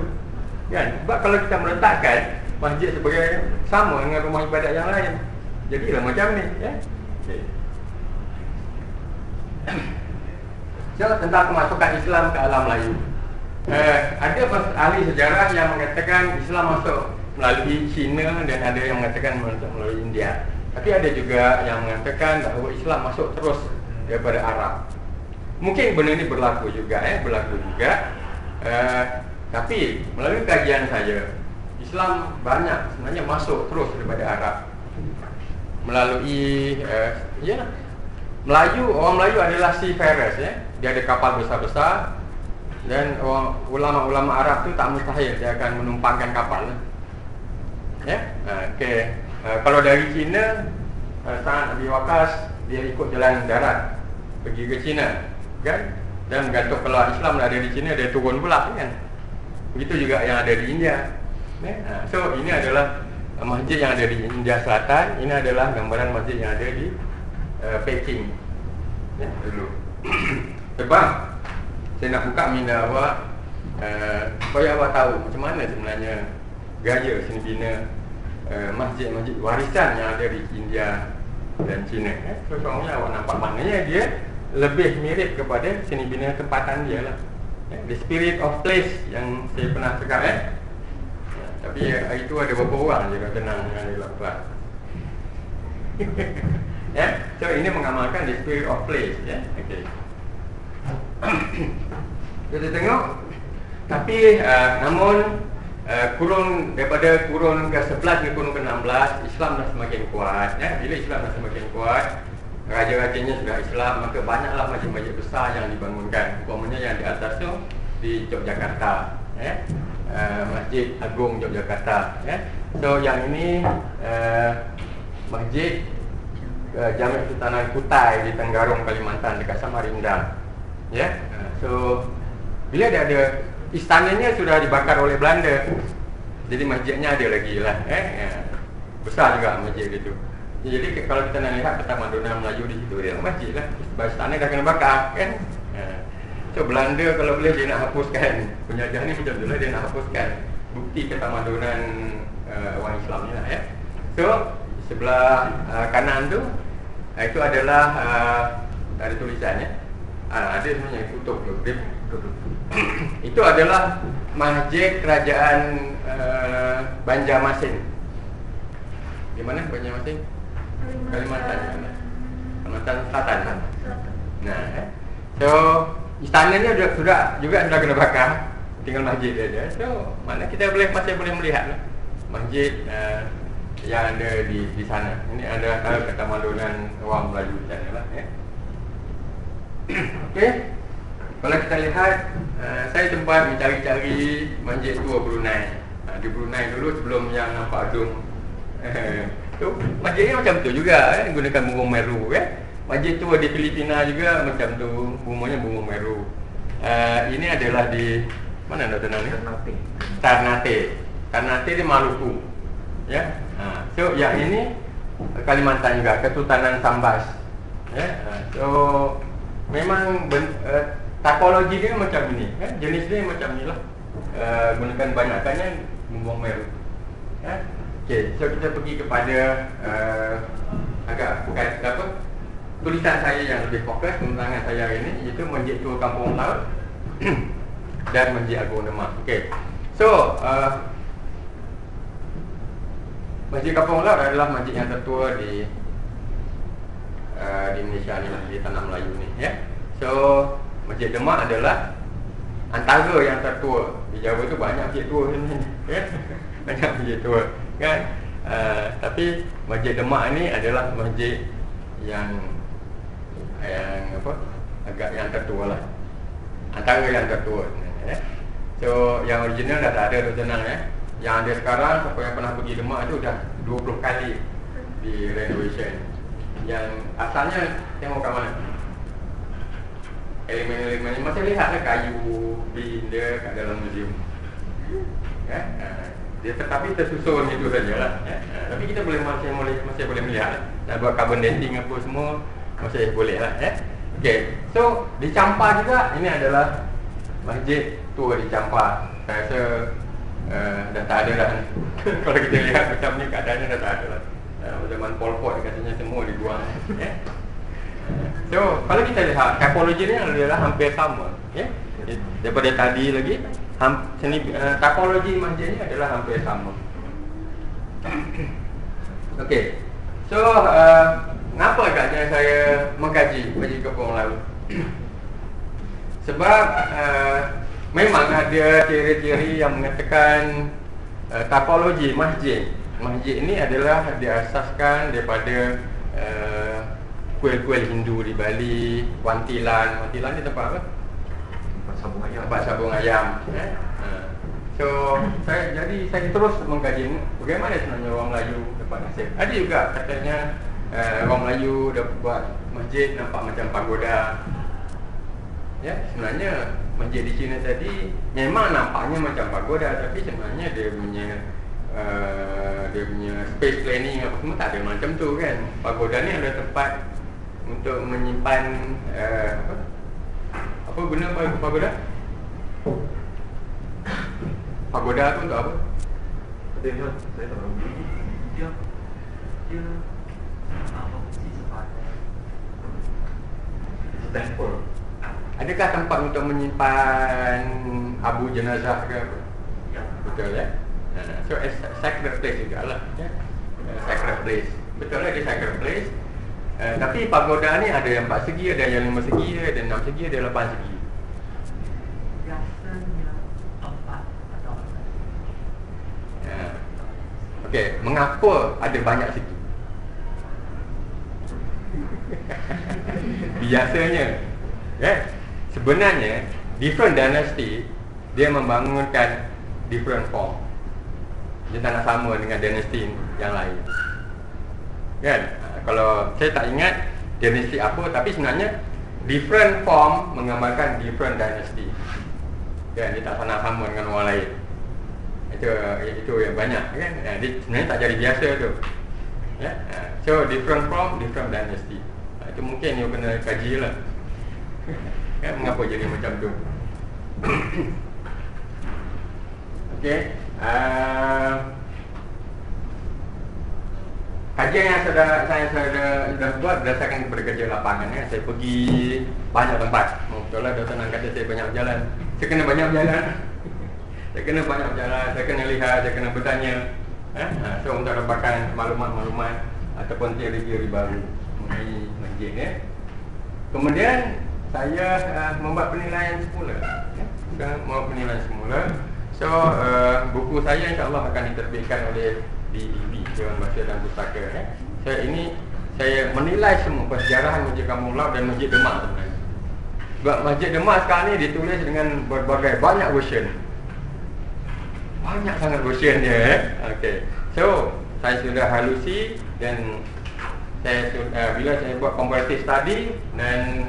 Kan? Sebab kalau kita meletakkan masjid sebagai sama dengan rumah ibadat yang lain, jadilah macam ni ya. Okay. So, tentang kemasukan Islam ke alam Melayu, ada ahli sejarah yang mengatakan Islam masuk melalui China dan ada yang mengatakan masuk melalui India. Tapi ada juga yang mengatakan bahawa Islam masuk terus daripada Arab. Mungkin benda ini berlaku juga. Tapi melalui kajian saya, Islam banyak sebenarnya masuk terus daripada Arab melalui Orang Melayu adalah seafarers, ya. Dia ada kapal besar-besar, dan ulama-ulama Arab tu tak mustahil dia akan menumpangkan kapal, ya. Okey. Kalau dari China, Sa'ad Abi Waqqas dia ikut jalan darat pergi ke China, kan? Dan bergantung kalau Islam ada di China, dia turun pula, kan? Begitu juga yang ada di India, ya? So ini adalah masjid yang ada di India Selatan. Ini adalah gambaran masjid yang ada di Peking, ya, dulu. Sebab saya nak buka minda awak, supaya awak tahu macam mana sebenarnya gaya seni bina masjid-masjid warisan yang ada di India dan China, ya. So sebenarnya awak nampak maknanya dia lebih mirip kepada seni bina tempatan dia lah, ya. The spirit of place yang saya pernah cakap, ya. Tapi hari itu ada beberapa orang je kat tenang dengan dia lakukan. Ya, so ini mengamalkan the spirit of place, ya. Okey. Kita tengok, tapi namun kurun daripada kurun ke-11 ke kurun ke-16, Islam dah semakin kuat, ya. Bila Islam dah semakin kuat, raja-rajanya sudah Islam, maka banyaklah masjid-masjid besar yang dibangunkan. Umpamanya yang di atas tu di Yogyakarta, ya. Masjid Agung Yogyakarta, ya. So yang ini Masjid Jami' Sultanan Kutai di Tenggarong, Kalimantan, dekat Samarinda, ya. So bila dia ada istananya sudah dibakar oleh Belanda, jadi masjidnya ada lagi lah, besar juga masjid itu. Jadi kalau kita nak lihat ketamadunan Melayu di situ, dia masjid lah, sebab istana dah kena bakar, kan. So Belanda kalau boleh dia nak hapuskan, penjajah ni macam tu lah, dia nak hapuskan bukti ketamadunan orang Islam ni lah, ya. So sebelah kanan tu, itu adalah ada tulisannya, ada sebenarnya kutub tu. Itu adalah masjid kerajaan Banjarmasin. Di mana Banjarmasin? Kalimantan Selatan. Nah, so istananya sudah kena bakar, tinggal masjid dia. So mana kita masih boleh melihat lah masjid yang ada di sana. Ini ada ketamadunan orang Melayu di sana lah, ya. Okey. Kalau kita lihat, saya sempat mencari-cari masjid tua Brunei. Di Brunei dulu sebelum yang nampak dom tu, masjidnya macam tu juga, gunakan bunga meru, ya. Masjid tua di Filipina juga macam tu, bunganya bunga meru. Ini adalah di mana Dr. Nani? Ternate di Maluku, ya. So yang ini Kalimantan juga, Kesultanan Sambas, ya. So memang takologi dia macam ini, ya? Jenis dia macam inilah, gunakan banyakkannya bumbung meru, ya? Okey, so kita pergi kepada agak tulisan saya yang lebih fokus, penerangan saya hari ini, iaitu Masjid Tua Kampung Laut dan Masjid Agung Demak. Okey, so Masjid Kampung Laut adalah masjid yang tertua di Malaysia ni lah, di tanah Melayu ni, ya. So Masjid Demak adalah antara yang tertua. Di Jawa tu banyak masjid tua sebenarnya, ya. Banyak masjid tua, kan. Tapi Masjid Demak ni adalah masjid yang agak yang tertua lah, antara yang tertua, ya. So yang original dah tak ada, dah tenang, ya. Yang ada sekarang, siapa yang pernah pergi Demak tu dah 20 kali di renovation. Yang asalnya tengok kat mana, elemen-elemen masih lihatlah kayu bin dia kat dalam museum, ya. Dia tetapi tersusun itu sajalah, ya. Tapi kita masih boleh melihat, nak buat carbon dating apa semua masih boleh lah, ya. Okey, so di Champa juga ini adalah masjid tua di Champa. Saya rasa dah tak ada dah. Kalau kita lihat macam ni keadaannya dah tak ada lah. Zaman Pol Pot katanya semua dibuang, ya. So kalau kita lihat typologi ni adalah hampir sama, ya. Daripada tadi lagi typologi masjid ni adalah hampir sama. Okey. So kenapa agaknya saya mengkaji Masjid Kampung Laut? Sebab memang ada teori-teori yang mengatakan typologi masjid ini adalah diasaskan daripada kuil-kuil Hindu di Bali, Wantilan ni tempat apa? Tempat sabung ayam. Tempat sabung ayam. So saya terus mengkaji bagaimana sebenarnya orang Melayu dapat nasib. Ada juga katanya orang Melayu dah buat masjid nampak macam pagoda. Ya, sebenarnya masjid di China tadi memang nampaknya macam pagoda, tapi sebenarnya dia punya space planning apa semua tak ada macam tu kan. Pagoda ni ada tempat untuk menyimpan apa guna pagoda? Pagoda tu untuk apa? Saya tak tahu. Dia apa fungsi sebenarnya? Temple. Adakah tempat untuk menyimpan abu jenazah ke apa? Ya. Betul ya? So sacred place jugalah ya? Sacred place. Betul lah dia sacred place. Tapi pagoda ni ada yang 4 segi, ada yang 5 segi, ada 6 segi, ada 8 segi. Biasanya 4 atau 5. Okey, mengapa ada banyak segi? Biasanya sebenarnya different dynasty dia membangunkan different form. Dia tak nak sama dengan dinasti yang lain. Kan? Kalau saya tak ingat dinasti apa, tapi sebenarnya different form menggambarkan different dynasty. Kan? Dia tak pernah sama dengan orang lain. Itu yang banyak kan. Dia sebenarnya tak jadi biasa tu. Ya. So different form, different dynasty. Itu mungkin you kena kaji lah. Kan mengapa jadi macam tu. Okey. Kajian yang saya sudah buat berdasarkan kepada kerja lapangan ya. Saya pergi banyak tempat. Betul lah Dr. Nan kata saya banyak berjalan. Saya kena banyak berjalan. Saya kena lihat, saya kena bertanya. So untuk dapatkan maklumat-maklumat ataupun teori-teori baru mengenai masjid ya. Kemudian saya membuat penilaian semula. So buku saya insya-Allah akan diterbitkan oleh DDB, Dewan Bahasa dan Pustaka ya. Saya menilai semua persejarahan Masjid Kampung Laut dan Masjid Demak sebenarnya. Sebab Masjid Demak sekarang ni ditulis dengan banyak version. Banyak sangat version dia ya. Okey. So saya sudah halusi dan bila saya buat comparative study dan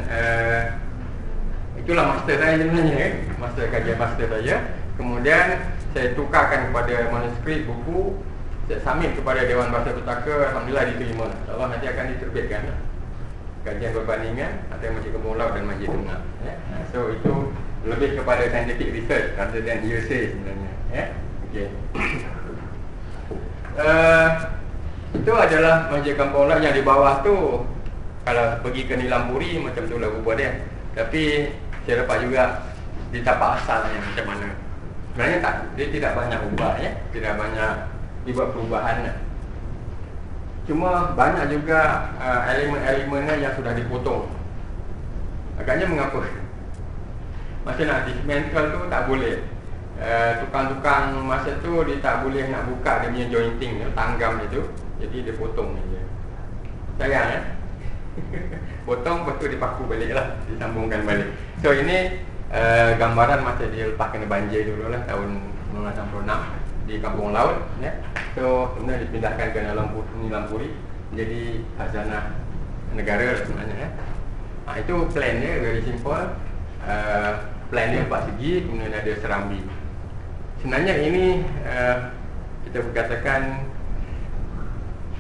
itulah master saya sebenarnya kajian master saya. Kemudian saya tukarkan kepada manuskrip buku, saya submit kepada Dewan Bahasa Pustaka, alhamdulillah diterima. InsyaAllah nanti akan diterbitkan kajian perbandingan antara Masjid Kampung Laut dan Masjid Demak ya. So itu lebih kepada scientific research rather than hearsay sebenarnya ya. Okey. Itu adalah Masjid Kampung Laut yang di bawah tu. Kalau pergi ke Nilampuri macam tu lah rupa dia. Tapi saya dapat juga di tapak asalnya macam mana. Sebenarnya dia tidak banyak ubah ya, tidak banyak dibuat perubahan. Cuma banyak juga elemen-elemennya yang sudah dipotong. Agaknya mengapa? Masa nak dismantle tu tak boleh. Tukang-tukang masa tu dia tak boleh nak buka dia punya jointing, tanggam itu. Jadi dia potong saja. Sayang ya. Potong lepas tu dipaku balik lah, disambungkan balik. So ini gambaran masa dia lepas kena banjir dulu lah tahun 1966 di Kampung Laut ya. So kemudian dipindahkan ke Nilampuri menjadi khazanah negara sebenarnya ya. Itu plan dia very simple. Plan dia 4 segi, kemudian ada serambi. Sebenarnya ini kita berkatakan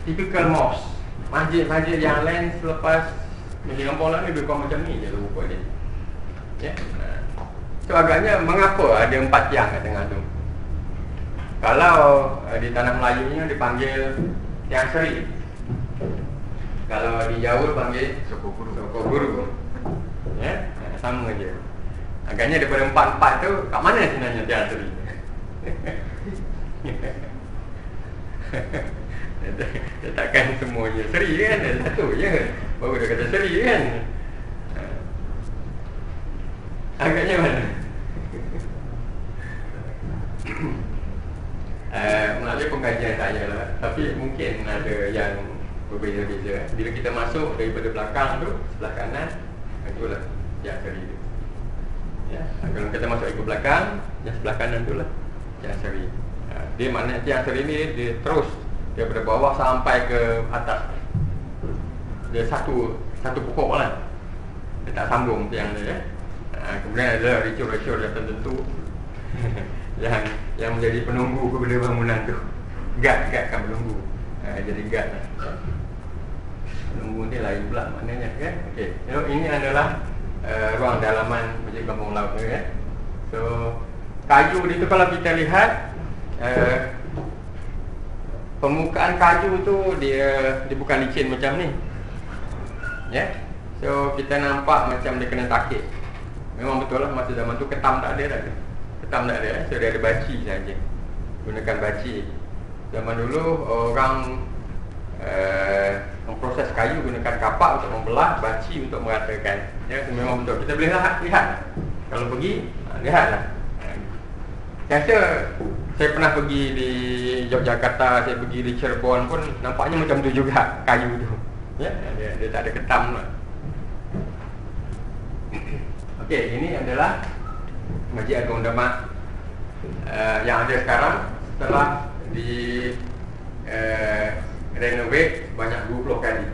typical mosque. Masjid-masjid yang lain selepas Masjid Kampung Laut ni lebih kurang macam ni je rupa dia ya. So agaknya mengapa ada 4 tiang kat tengah tu? Kalau di tanah Melayunya dipanggil tiang seri. Kalau di Jawa panggil sokok guru ya, sama aja. Agaknya daripada 4 tu kat mana sebenarnya tiang seri? Takkan semuanya seri kan, ada satu je baru dia kata seri kan. Agaknya mana? Melalui pengkajian saya lah. Tapi mungkin ada yang berbeza-beza. Bila kita masuk daripada belakang tu, sebelah kanan, itulah yang seri tu. Ya, kalau kita masuk ikut belakang, yang sebelah kanan tu lah yang seri. Dia maknanya yang seri ni dia terus daripada bawah sampai ke atas. Dia satu pokok lah. Dia tak sambung tiang dia. Kemudian ada racun-racun yang tertentu yang menjadi penunggu kepada bangunan tu. Guard kan menunggu. Jadi guard lah. Penunggu ni lain pula maknanya kan. Okey. So, ini adalah ruang dalaman Masjid Kampung Laut ni kan. So kayu ni tu kalau kita lihat permukaan kayu tu dia bukan licin macam ni. Ya. So kita nampak macam dia kena takik. Memang betul lah masa zaman tu ketam tak ada dah. Ketam tak ada. So dia ada baci saja. Gunakan baci. Zaman dulu orang memproses kayu gunakan kapak untuk membelah, baci untuk meratakan. Ya, memang betul. Kita boleh lihat. Kalau pergi, lihatlah. Saya pernah pergi di Yogyakarta, saya pergi di Cirebon pun nampaknya macam tu juga kayu tu. Ya, dia tak ada ketam lah. Okey, ini adalah Masjid Agung Demak yang ada sekarang setelah di renovate banyak 20 kali.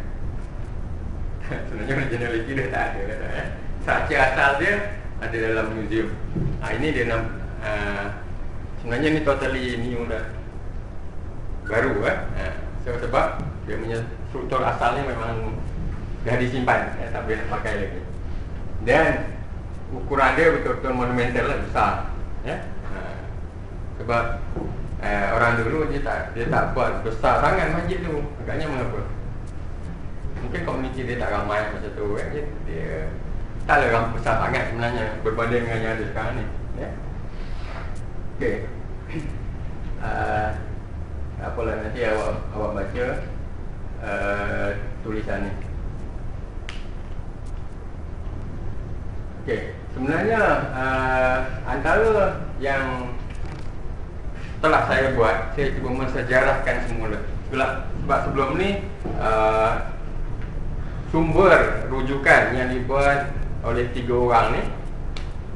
Sebenarnya originality dia tak ada dah. Structure asal dia ada dalam museum. Ini dia sebenarnya ni totally new dah. Baru so, sebab dia punya struktur asalnya memang dah disimpan, tak boleh nak pakai lagi. Dan ukuran dia betul-betul monumental lah, besar. Sebab orang dulu dia tak buat besar sangat masjid tu. Agaknya mengapa? Mungkin komuniti dia tak ramai macam tu kan. Dia taklah ramai besar sangat sebenarnya berbanding dengan yang ada sekarang ni. Okey. Apalah nanti awak baca tulisan ni. Okey, sebenarnya antara yang telah saya buat, saya cuba mensejarahkan semula. Sebab sebelum ni sumber rujukan yang dibuat oleh 3 orang ni,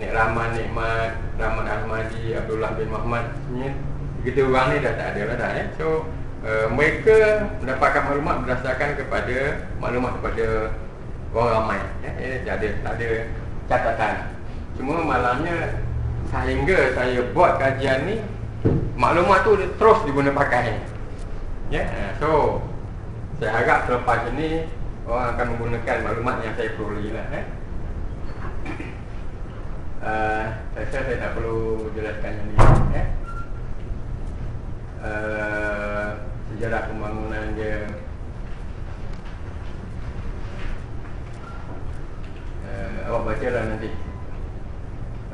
Nek Rahman Nikmat, Rahman Ahmadi, Abdullah bin Muhammad, sebenarnya 3 orang ni dah tak ada lah dah. So mereka mendapatkan maklumat berdasarkan kepada maklumat kepada orang ramai. Tak ada catatan. Cuma malangnya sehingga saya buat kajian ni, maklumat tu terus diguna pakai. So saya harap selepas ini orang akan menggunakan maklumat yang saya peroleh lah. Saya tak perlu jelaskan yang ni. Sejarah pembangunan dia, awak baca lah nanti.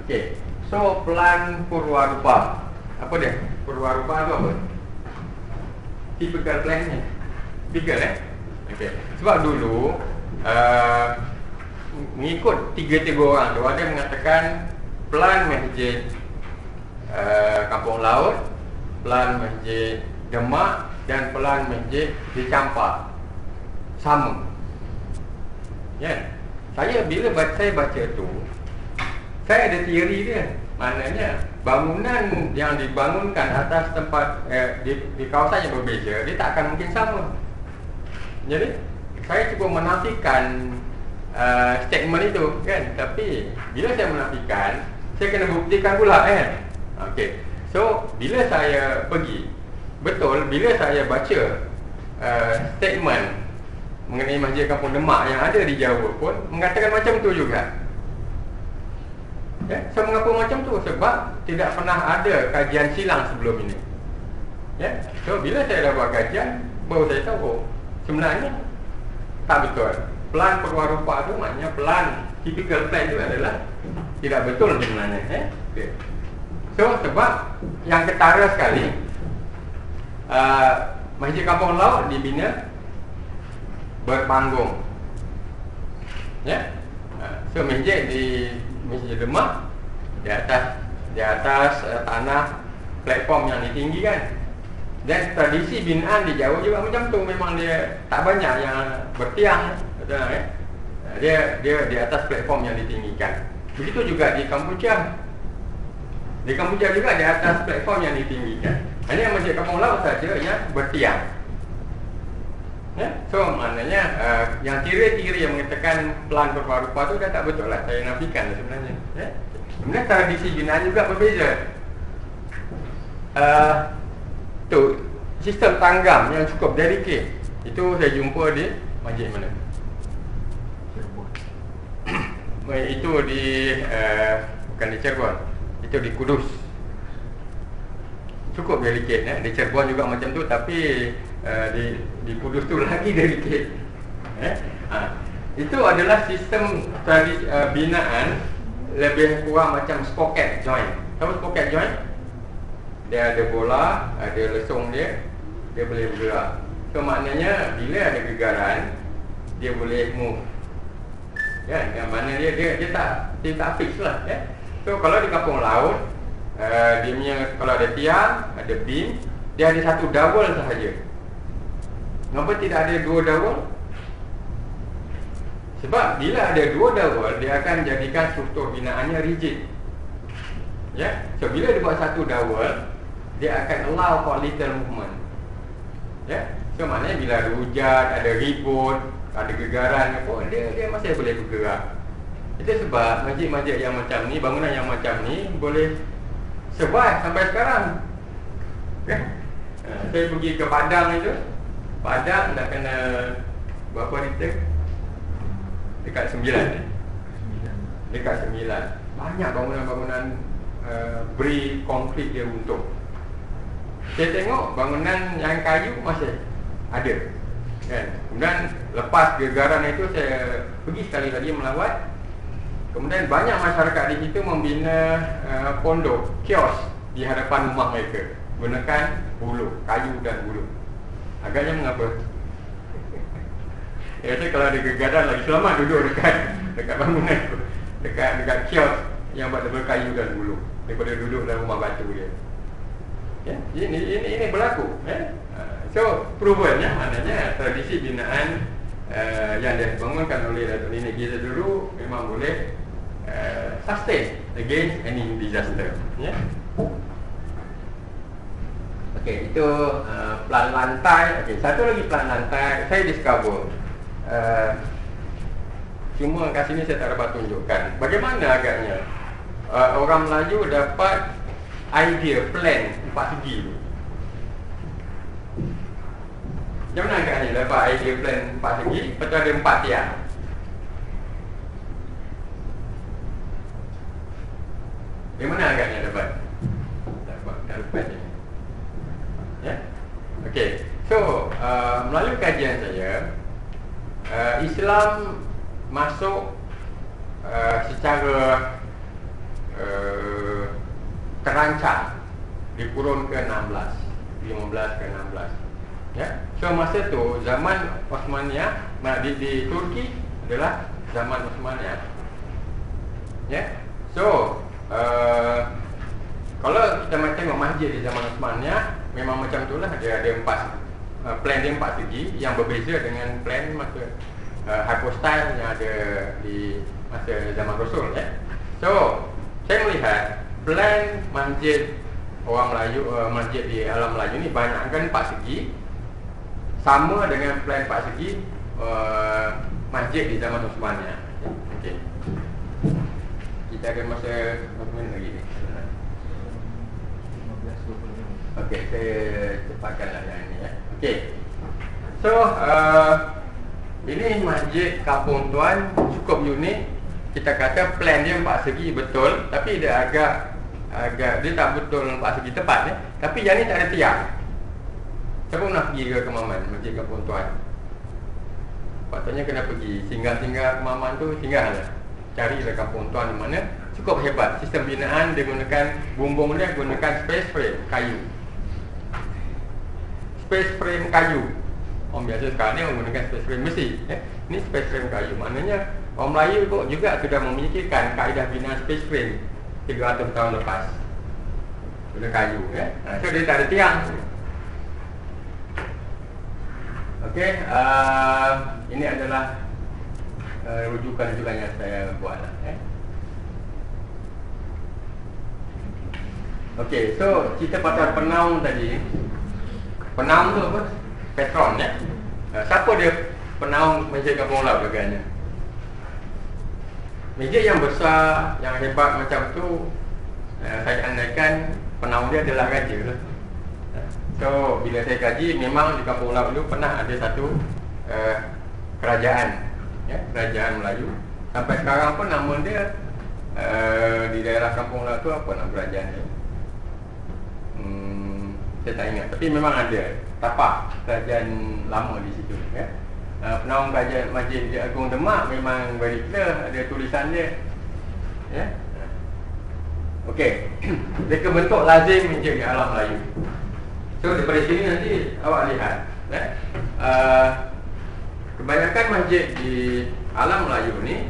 Okey. So plan Purwarupa. Apa dia? Purwarupa tu apa? Typical plan ni. Typical Okey. Sebab dulu mengikut 3 orang tu ada mengatakan plan Masjid Kampung Laut, plan Masjid Demak dan plan Masjid di Campak sama. Bila saya baca tu, saya ada teori dia. Maknanya bangunan yang dibangunkan atas tempat di kawasan yang berbeza, dia tak akan mungkin sama. Jadi saya cuba menafikan statement itu kan. Tapi bila saya menafikan, saya kena buktikan pula Okey. So bila saya pergi, betul bila saya baca statement mengenai Masjid Kampung Demak yang ada di Jawa pun mengatakan macam tu juga. So mengapa macam tu? Sebab tidak pernah ada kajian silang sebelum ini. So bila saya dah buat kajian, baru saya tahu sebenarnya tak betul. Plan Purwarupa tu maknanya plan, typical plan tu adalah tidak betul sebenarnya. Okay. So sebab yang ketara sekali, Masjid Kampung Laut dibina berpanggung. So masjid di Masjid Demak di atas tanah platform yang tinggi kan. Dan tradisi binaan di Jawa juga macam tu, memang dia tak banyak yang bertiang, betul tak? Dia di atas platform yang ditinggikan. Begitu juga di Kampuja. Di Kampuja juga di atas platform yang ditinggikan. Hanya Masjid Kampung Laut saja yang bertiang. Ya? So maknanya yang teori-teori yang mengatakan pelan berrupa-rupa tu dah tak betul lah, saya nafikan sebenarnya. Ya? Sebenarnya tradisi binaan juga berbeza. Tu sistem tanggam yang cukup delicate itu saya jumpa di masjid mana? Itu di bukan di Cirebon, itu di Kudus. Cukup delicate ya. Di Cirebon juga macam tu, tapi di Kudus tu lagi delicate. Itu adalah sistem tradisi binaan lebih kurang macam sprocket joint. Tahu sprocket joint? Dia ada bola, ada lesung dia boleh bergerak. So maknanya bila ada gegaran, dia boleh move. Ya, yang mana dia tak fix lah ya. So kalau di kampung laut, dia punya kalau ada tiang, ada beam, dia ada satu dawal sahaja. Kenapa tidak ada dua dawal? Sebab bila ada dua dawal, dia akan jadikan struktur binaannya rigid. Ya, so bila dia buat satu dawal, dia akan allow for little movement. Ya, so maknanya bila ada hujan, ada ribut, ada gegaran apa, dia masih boleh bergerak. Itu sebab masjid-masjid yang macam ni, bangunan yang macam ni boleh survive sampai sekarang. Ya. Saya pergi ke Padang itu. Padang dah kena berapa meter? Dekat 9 Dekat 9. Banyak bangunan-bangunan beri konkrit dia runtuh. Saya tengok bangunan yang kayu masih ada kan? Kemudian lepas gegaran itu saya pergi sekali lagi melawat. Kemudian banyak masyarakat di situ membina pondok, kios di hadapan rumah mereka gunakan bulu, kayu dan bulu. Agaknya mengapa? Ya, saya kalau ada gegaran lagi selamat duduk dekat bangunan itu, dekat kios yang berkayu dan bulu daripada duduk dalam rumah batu dia. Ya, ini berlaku. Ya. So proven ya, maknanya tradisi binaan yang dibangunkan oleh Datuk Nenek kita dulu memang boleh sustain against any disaster. Ya. Okey, itu plan lantai. Okey, satu lagi plan lantai saya discover. Cuma kat sini saya tak dapat tunjukkan bagaimana agaknya orang Melayu dapat idea plan 4 segi tu. Macam mana agaknya dapat idea plan 4 segi? Betul ada 4 tiang. Di mana agaknya dapat ni? Ya. Okey. So, melalui kajian saya, Islam masuk secara terancang di kurun ke-16, 15 ke-16. Ya. So masa tu zaman Osmaniyah di Turki adalah zaman Osmaniyah. Ya. So kalau kita tengok masjid di zaman Osmaniyah, memang macam itulah, dia ada 4 plan dia 4 segi yang berbeza dengan plan masa hypostyle yang ada di masa zaman Rasul ya. So saya melihat plan masjid orang Melayu, masjid di alam Melayu ni banyakkan 4 segi, sama dengan plan 4 segi masjid di zaman Osmaniyah. Okey. Kita ada masa berapa minit lagi ni? Okey, saya cepatkanlah yang ini ya. Okey. So ini masjid Kampung Tuan cukup unik. Kita kata plan dia 4 segi betul, tapi dia agak dia tak betul 4 segi tepat ya. Tapi yang ni tak ada tiang. Siapa nak pergi ke Kemaman, Masjid Kampung Tuan? Patutnya kena pergi. Singgah-singgah Kemaman tu, singgahlah. Carilah Kampung Tuan di mana. Cukup hebat. Sistem binaan dia gunakan bumbung dia gunakan space frame kayu. Space frame kayu. Orang biasa sekarang ni menggunakan space frame besi ya. Ini space frame kayu. Maknanya orang Melayu juga sudah memikirkan kaedah binaan space frame 300 tahun lepas. Guna kayu ya. So dia tak ada tiang. Okey, ini adalah rujukan-rujukan yang saya buat lah, Okey, so cerita pasal penaung tadi. Penaung tu apa? Patron, siapa dia penaung Masjid Kampung Laut agaknya? Masjid yang besar, yang hebat macam tu, saya andaikan penaung dia adalah raja lah. So bila saya kaji, memang di Kampung Laut tu pernah ada satu kerajaan, kerajaan Melayu. Sampai sekarang pun nama dia di daerah Kampung Laut tu apa nama kerajaan dia? Saya tak ingat, tapi memang ada tapak kerajaan lama di situ, penaung kerajaan Masjid Agung Demak memang very clear, ada tulisan dia, Okey. Dia kebentuk lazim menjadi alam Melayu. So daripada sini nanti awak lihat, kebanyakan masjid di alam Melayu ni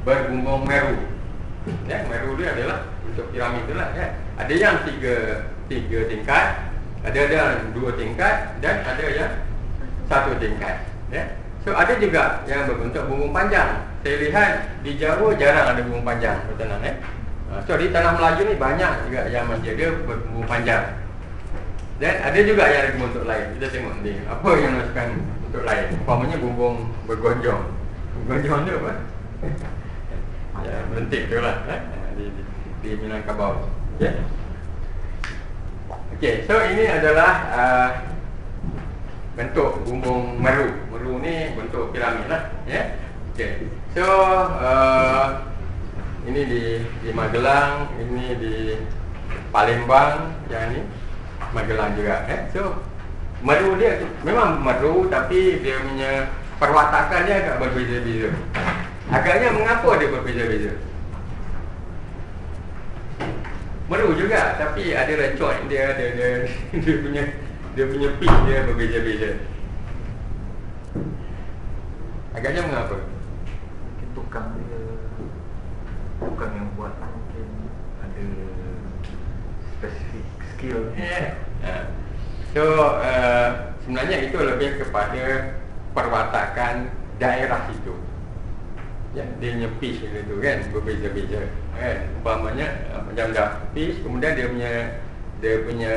berbumbung meru. Meru dia adalah untuk piramid tu lah, Ada yang tiga tingkat, ada yang 2 tingkat, dan ada yang 1 tingkat, So ada juga yang berbentuk bumbung panjang. Saya lihat di Jawa jarang ada bumbung panjang, betul-betul, So di tanah Melayu ni banyak juga yang masjid dia berbumbung panjang. Dan ada juga yang ada bentuk lain. Kita tengok ni, apa yang masukkan bentuk lain. Umpamanya bumbung bergonjong. Bergonjong tu apa? Melentik tu lah, di Minangkabau. Okey, so ini adalah bentuk bumbung meru. Meru ni bentuk piramid lah, Okey. So ini di Magelang, ini di Palembang, yang ni Magelang juga, So meru dia memang meru, tapi dia punya perwatakan dia agak berbeza-beza. Agaknya mengapa dia berbeza-beza? Meru juga, tapi ada recon dia, dia punya pitch dia berbeza-beza. Agaknya mengapa? Mungkin tukang yang buat mungkin ada spesifik skill. So sebenarnya itu lebih kepada perwatakan daerah itu. Dia punya pitch tu kan berbeza-beza, Umpamanya macam dah pitch, kemudian dia punya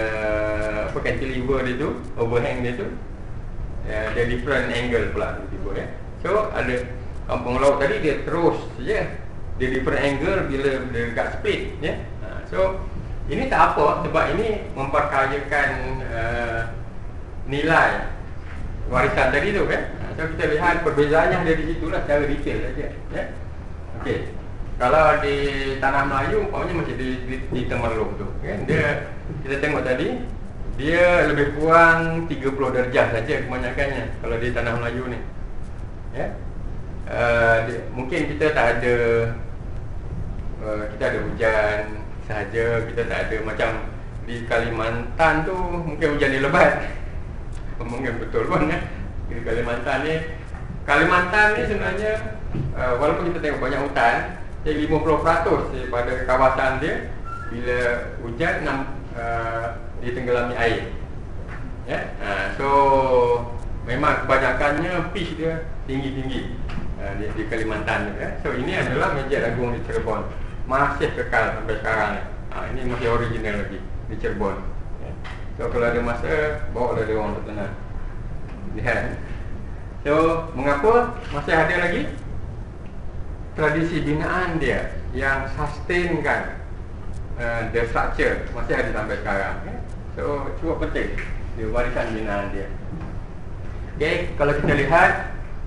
apa, cantilever dia tu, overhang dia tu, dia different angle pula tiba-tiba, So ada Kampung Laut tadi dia terus saja, dia different angle bila dia dekat split, So ini tak apa, sebab ini memperkayakan nilai warisan tadi tu, So kita lihat perbezaan yang ada di situ lah secara detail saja, Okey. Kalau di tanah Melayu umpamanya macam di Temerloh tu, dia, kita tengok tadi, dia lebih kurang 30 darjah saja kebanyakannya kalau di tanah Melayu ni, mungkin kita tak ada kita ada hujan sahaja, kita tak ada macam di Kalimantan tu mungkin hujan dia lebat. Mungkin betul pun, di Kalimantan ni sebenarnya walaupun kita tengok banyak hutan, 50% daripada kawasan dia bila hujan ditenggelami air, So memang kebanyakannya pitch dia tinggi-tinggi di Kalimantan, So ini adalah Masjid Agung di Cirebon, masih kekal sampai sekarang, Ini masih original lagi di Cirebon, So kalau ada masa, bawa dari orang bertenang, lihat. So mengapa masih ada lagi tradisi binaan dia yang sustainkan the structure, masih ada sampai sekarang, So cukup penting di warisan binaan dia. Okey, kalau kita lihat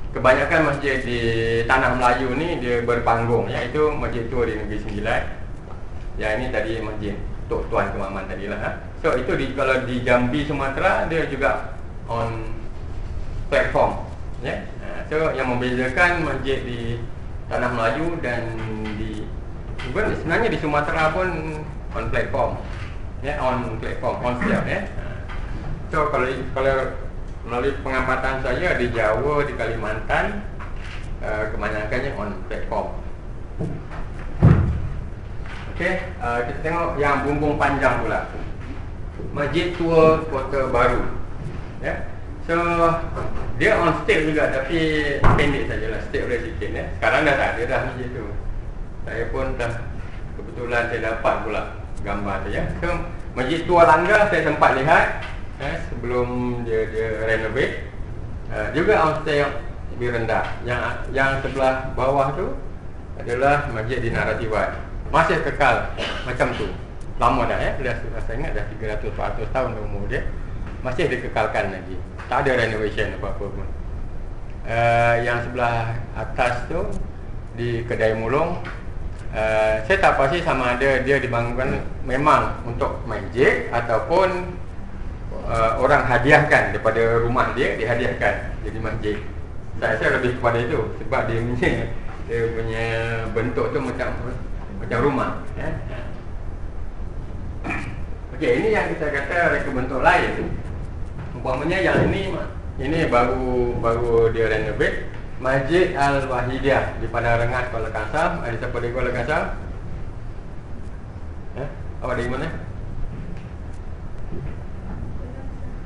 kebanyakan masjid di tanah Melayu ni dia berpanggung, iaitu Masjid Tua di Negeri Sembilan. Ini tadi Masjid Tok Tuan Kemaman tadilah, So itu kalau di Jambi Sumatera dia juga on platform, So yang membezakan masjid di tanah Melayu dan sebenarnya di Sumatera pun on platform, on step, So kalau melalui pengamatan saya di Jawa, di Kalimantan, kebanyakannya on platform. Okey, kita tengok yang bumbung panjang pula, Masjid Tua Kota Baru, So dia on stage juga tapi pendek sajalah, stage dia sikit ya. Sekarang dah tak ada dah masjid tu. Saya pun dah kebetulan saya dapat pula gambar tu ya. So Masjid Tua Langgar saya sempat lihat sebelum dia renovate. Juga on stage lebih rendah. Yang sebelah bawah tu adalah Masjid di Naratiwat. Masih kekal macam tu. Lama dah ya. Saya ingat dah 300-400 tahun umur dia. Masih dikekalkan lagi. Tak ada renovation apa-apa pun. Yang sebelah atas tu di Kedai Mulong, saya tak pasti sama ada dia dibangunkan memang untuk masjid ataupun orang hadiahkan daripada rumah dia, dihadiahkan jadi masjid. Saya lebih kepada itu sebab dia punya bentuk tu macam rumah ya. Okey, ini yang kita kata reka bentuk lain. Umpamanya yang ini baru dia renovate Masjid Al-Wahidiyah di Padang Rengat, Kuala Kangsar. Ada siapa dari Kuala Kangsar? Awak dari mana?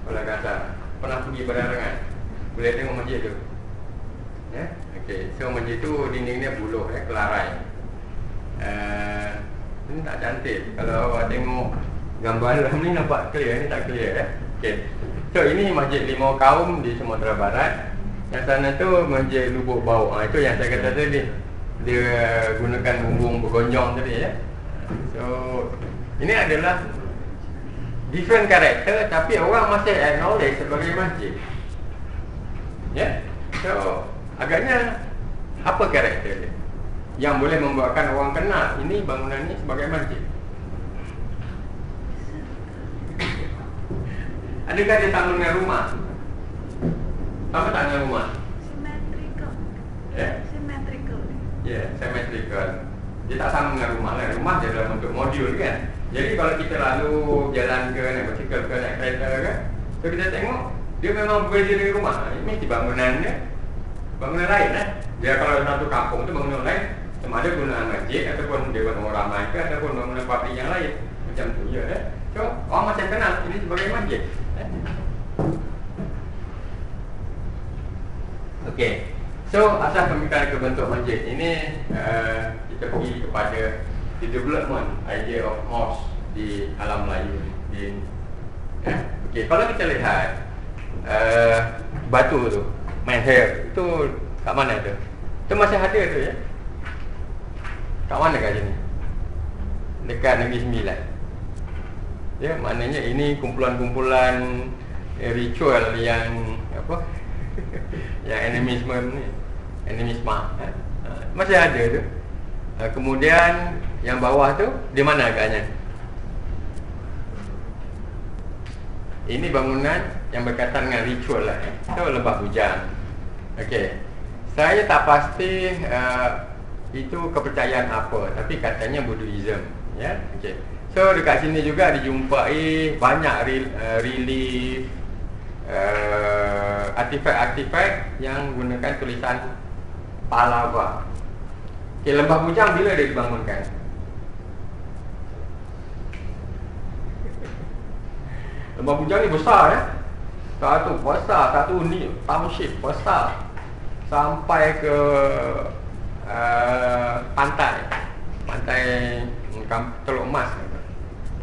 Kuala Kangsar. Pernah pergi Padang Rengat? Boleh tengok masjid tu. Ya, okey. So masjid tu dindingnya buluh kelarai. Ini tak cantik. Kalau awak tengok gambar dalam ni nampak clear, ni tak clear ya. Okey. So ini Masjid Limau Kaum di Sumatera Barat. Yang sana tu Masjid Lubuk Bau. Itu yang saya kata tadi. Dia gunakan bumbung bergonjong tadi ya. So ini adalah different karakter tapi orang masih acknowledge sebagai masjid. Ya. So agaknya apa karakter dia yang boleh membuatkan orang kenal ini bangunan ni sebagai masjid? Adakah dia sama dengan rumah? Sama tak dengan rumah? Symmetrical. Ya? Symmetrical. Ya, symmetrical. Dia tak sama dengan rumah lah. Rumah dia dalam bentuk modul kan. Jadi kalau kita lalu jalan ke, naik basikal ke, naik kereta kan, so kita tengok dia memang berbeza dari rumah. Ini mesti bangunan dia, bangunan lain lah. Dia kalau satu kampung tu bangunan lain, sama ada gunaan masjid ataupun dewan orang ramai ke ataupun bangunan pabrik yang lain. Macam tu je ya. So orang macam kenal ini sebagai masjid. Okey. So asas pemikiran kebentuk masjid ini kita pergi kepada the development idea of mosque di alam Melayu di okey, kalau kita lihat batu tu menhir itu kat mana tu? Itu masih ada tu ya. Kat mana kat sini? Dekat Negeri Sembilan. Ya, maknanya ini kumpulan-kumpulan ritual yang apa? Yang animisme masih ada tu. Kemudian yang bawah tu di mana agaknya? Ini bangunan yang berkaitan dengan ritual lah. So Lembah Bujang. Okey. Saya tak pasti itu kepercayaan apa, tapi katanya Buddhism, ya. Okey. So dekat sini juga dijumpai banyak relief artifak-artifak yang gunakan tulisan Palava. Okay, Lembah Bujang bila dia dibangunkan? Lembah Bujang ni besar ya. Satu besar, satu ni township besar sampai ke pantai Teluk Mas,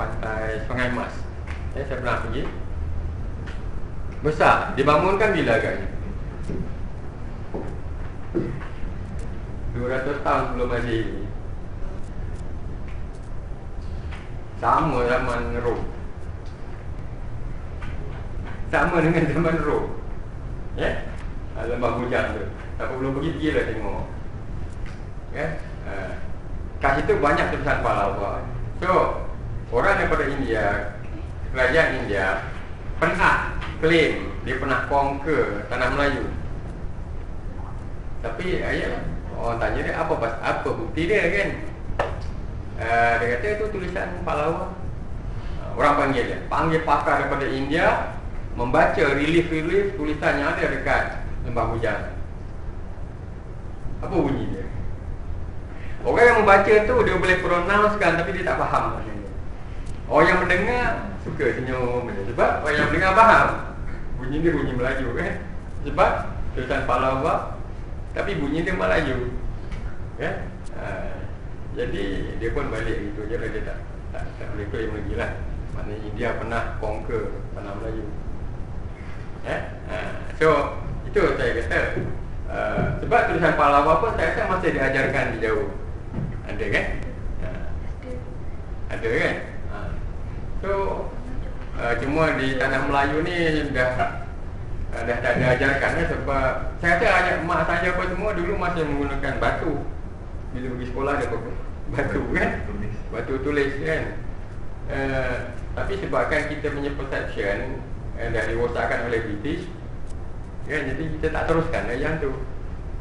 pantai Sungai Mas. Saya pernah pergi. Besar. Dibangunkan bila agaknya? 200 tahun sebelum Masehi. Sama zaman Rom. Sama dengan zaman Rom. Ya? Lembah Bujang tu. Tak perlu pergi lah tengok. Ya? Kat situ banyak tulisan Palava. So, orang daripada India, kerajaan India pernah claim dia pernah conquer tanah Melayu. Tapi orang tanya dia apa bukti dia kan? Dia kata itu tulisan Palava. Orang panggil pakar daripada India membaca relief tulisan yang ada dekat Lembah Bujang. Apa bunyi dia? Orang yang membaca tu dia boleh pronouncekan tapi dia tak faham maknanya. Orang yang mendengar suka senyum sebab orang yang mendengar faham bunyi dia bunyi Melayu kan. Sebab tulisan Pahlawa tapi bunyi dia Melayu. Kan? Jadi dia pun balik gitu je lah, dia tak boleh claim lagi lah. Maknanya India pernah conquer tanah Melayu. So itu saya kata sebab tulisan Pahlawa pun saya rasa masih diajarkan di jauh. Ada kan? Ada kan? So cuma di tanah Melayu ni dah tak diajarkan lah. Sebab saya rasa ayah mak saya apa semua dulu masih menggunakan batu. Bila pergi sekolah dia pakai batu kan? Batu tulis kan? Tapi sebabkan kita punya perception dah dirosakkan oleh British kan, jadi kita tak teruskan yang tu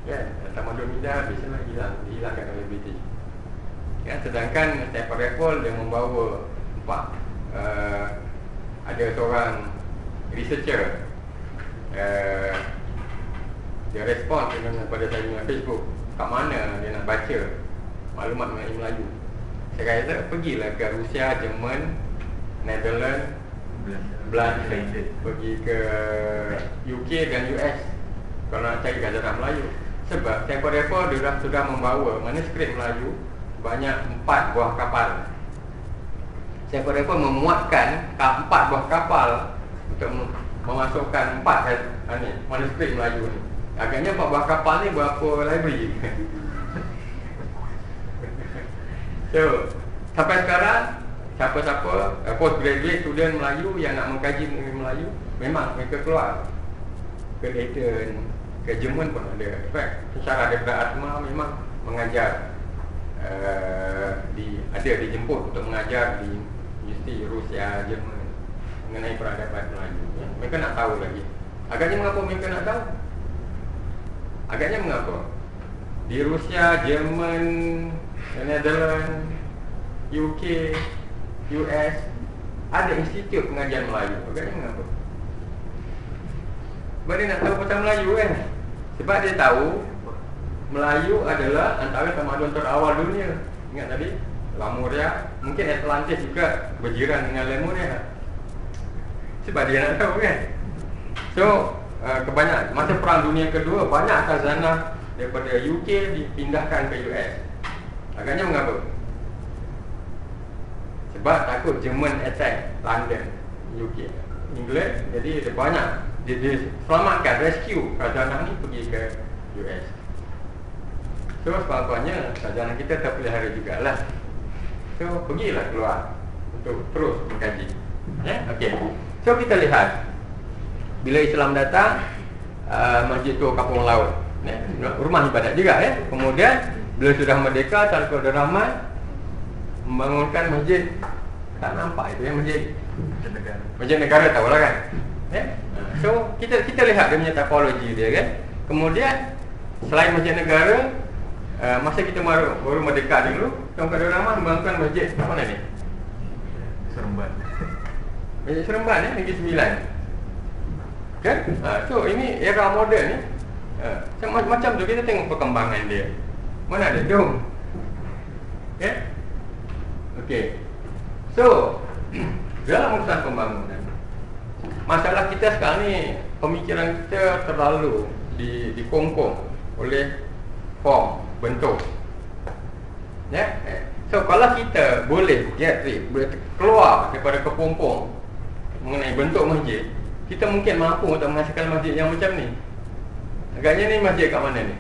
kan. Tamadun Minda habislah dihilangkan oleh British kan. Sedangkan Stamford Raffles dia membawa ada seorang researcher, dia respon kepada saya dengan Facebook, kat mana dia nak baca maklumat mengenai Melayu. Saya kata pergilah ke Rusia, Jerman, Netherlands, Belanda, pergi ke UK dan US kalau nak cari ajaran Melayu. Sebab Stamford Raffles dia sudah membawa manuskrip Melayu banyak 4 buah kapal. Stamford Raffles memuatkan 4 buah kapal untuk memasukkan 4 manuskrip Melayu ni. Agaknya 4 buah kapal ni berapa library. So sampai sekarang siapa-siapa postgraduate student Melayu yang nak mengkaji Melayu, memang mereka keluar ke Leiden, ke Jerman pun ada. In fact, secara daripada Atma memang mengajar dijemput untuk mengajar di universiti Rusia, Jerman mengenai peradaban Melayu ya. Mereka nak tahu lagi. Agaknya mengapa mereka nak tahu? Agaknya mengapa di Rusia, Jerman, Netherlands, UK, US ada institut pengajian Melayu. Agaknya mengapa? Sebab dia nak tahu pasal Melayu kan. Sebab dia tahu Melayu adalah antara tamadun terawal dunia. Ingat tadi Lemuria, mungkin Atlantis juga berjiran dengan Lemuria. Sebab dia nak tahu kan. So kebanyakan masa Perang Dunia Kedua, banyak khazanah daripada UK dipindahkan ke US. Agaknya mengapa? Sebab takut Jerman attack London, UK, England. Jadi dia banyak dia selamatkan, rescue khazanah ni pergi ke US. So sepatutnya khazanah kita terpelihara jugalah. So pergilah keluar untuk terus mengkaji. Okey. So kita lihat bila Islam datang, Masjid Tua Kampung Laut, rumah ibadat juga ya. Kemudian bila sudah merdeka, Tunku Abdul Rahman membangunkan masjid. Tak nampak itu ya, Masjid Negara tahu lah kan. So kita lihat dia punya topologi dia kan. Kemudian selain Masjid Negara, masa kita baru merdeka dulu, Tunku Abdul Rahman membangunkan masjid mana ni? Seremban. Masjid Seremban ya, Negeri Sembilan kan? So ini era moden ni. Macam tu kita tengok perkembangan dia. Mana ada dom. Ya? Okey. So dalam urusan pembangunan, masalah kita sekarang ni, pemikiran kita terlalu dikongkong oleh form, bentuk. Ya? So kalau kita boleh keluar daripada kepompong mengenai bentuk masjid, kita mungkin mampu untuk menghasilkan masjid yang macam ni. Agaknya ni masjid kat mana ni?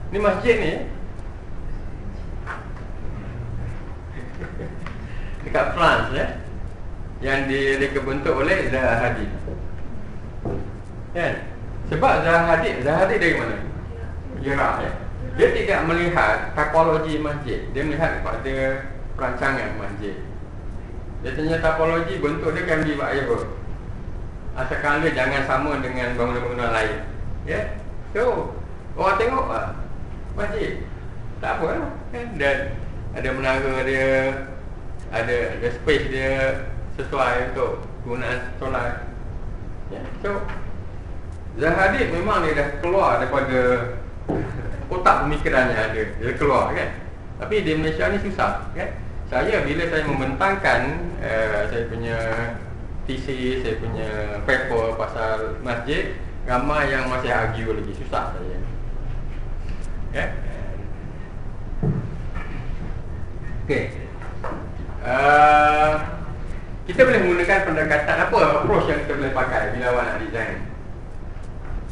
Ni masjid ni dekat France ya, yang dikebentuk oleh Zaha Hadid kan? Sebab Zaha Hadid dari mana? Iraq ya. Dia tidak melihat topologi masjid, dia melihat pada perancangan masjid. Dia tanya topologi bentuk dia kan be whatever, asalkan dia jangan sama dengan bangunan-bangunan lain. Ya. So orang tengok masjid tak apa lah kan? Dan ada menara dia, ada space dia sesuai untuk gunaan solat. Ya. So Zaha Hadid memang dia dah keluar daripada otak pemikirannya ada. Dia keluar kan. Tapi di Malaysia ni susah kan. Bila saya membentangkan saya punya thesis, saya punya paper pasal masjid, ramai yang masih argue lagi, susah saya. Ya. Okey. Kita boleh menggunakan pendekatan apa approach yang kita boleh pakai bila awak nak design.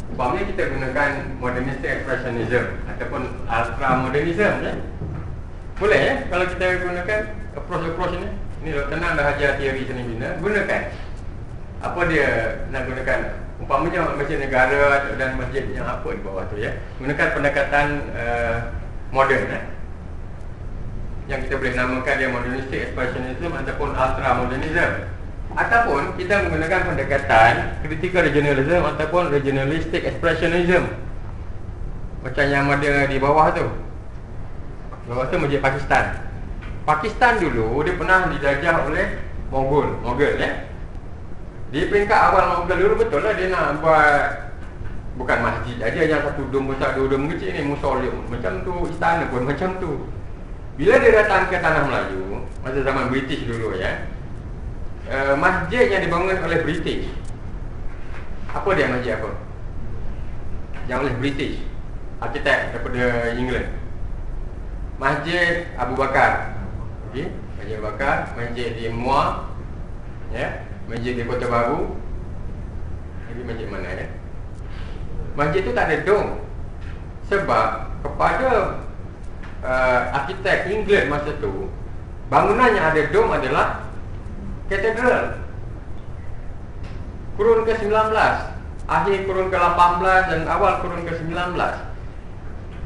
Umpamanya kita gunakan modernistic expressionism ataupun ultra modernism, ya. Boleh, ya, kalau kita gunakan approach ini. Ini dah tenang dah ajar teori seni bina, gunakan. Apa dia nak gunakan? Umpamanya masjid negara dan masjid yang apa di bawah tu, ya. Gunakan pendekatan moden, ya. Yang kita boleh namakan dia modernistic expressionism ataupun ultra modernism. Ataupun kita menggunakan pendekatan critical regionalism ataupun regionalistic expressionism. Macam yang ada di bawah tu. Bawah tu masjid Pakistan. Pakistan dulu dia pernah dijajah oleh Mogul, ya. Di peringkat awal Mogul dulu betul lah dia nak buat bukan masjid aja yang satu dom besar, dua dom kecil ni, musoleum macam tu, istana pun macam tu. Bila dia datang ke tanah Melayu masa zaman British dulu, ya, masjid yang dibangun oleh British. Apa dia masjid apa? Yang oleh British, arkitek daripada England. Masjid Abu Bakar. Okey, Masjid Abu Bakar, masjid di Muar, ya, masjid di Kota Baru. Ini masjid mana, ya? Masjid tu tak ada dom. Sebab kepada arkitek England masa tu, bangunan yang ada dom adalah katedral. Kurun ke-19, akhir kurun ke-18 dan awal kurun ke-19.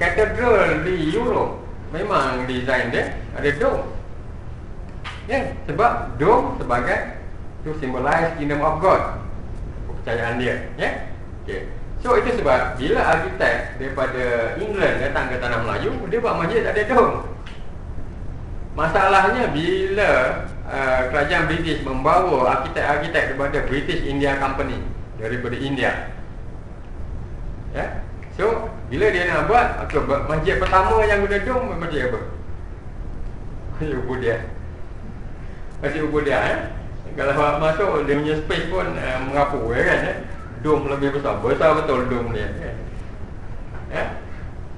Katedral di Europe memang design dia ada dom. Ya, sebab dom sebagai to symbolize kingdom of God, kepercayaan dia, ya. Okey. So itu sebab bila arkitek daripada England datang ke tanah Melayu, dia buat masjid tak ada dom. Masalahnya bila kerajaan British membawa arkitek-arkitek daripada British India Company daripada India, ya. So bila dia nak buat masjid pertama yang guna dom, masjid apa? Masjid Ubudiah. Masjid Ubudiah, ya. Kalau awak masuk, dia punya space pun mengapuk, ya, kan, ya? Dom lebih besar, besar betul dom dia, ya.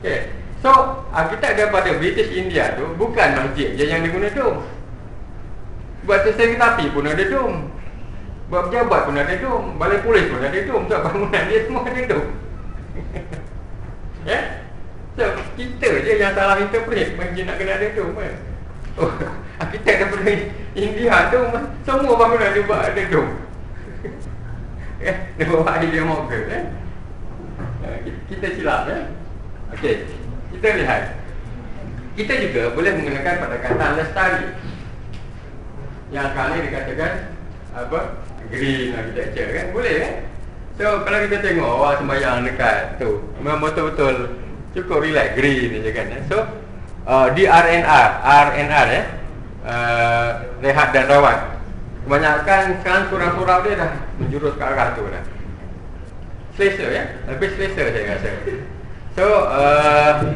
Okay. So arkitek daripada British India tu bukan masjid je yang diguna dom. Buat stesen kereta api pun ada dom, buat pejabat pun ada dom, balai polis pun ada dom. Sebab bangunan dia semua ada dom. Ya. So kita je yang salah interpret masjid nak kena ada dom, kan. Oh, arkitek daripada India tu semua bangunan dia buat ada dom. Dia bawa idea Mogul, kita silap, ya. Okey, kita lihat. Kita juga boleh menggunakan pendekatan lestari, yang kali dikatakan apa? Green architecture, kan? Boleh, kan? So kalau kita tengok orang sembahyang dekat tu, memang betul-betul cukup relax, green je, kan? So di RNR, ya, rehat dan rawat. Kebanyakan sekarang surau-surau dia dah menjurus ke arah tu dah. Selesa, ya, lebih selesa saya rasa. So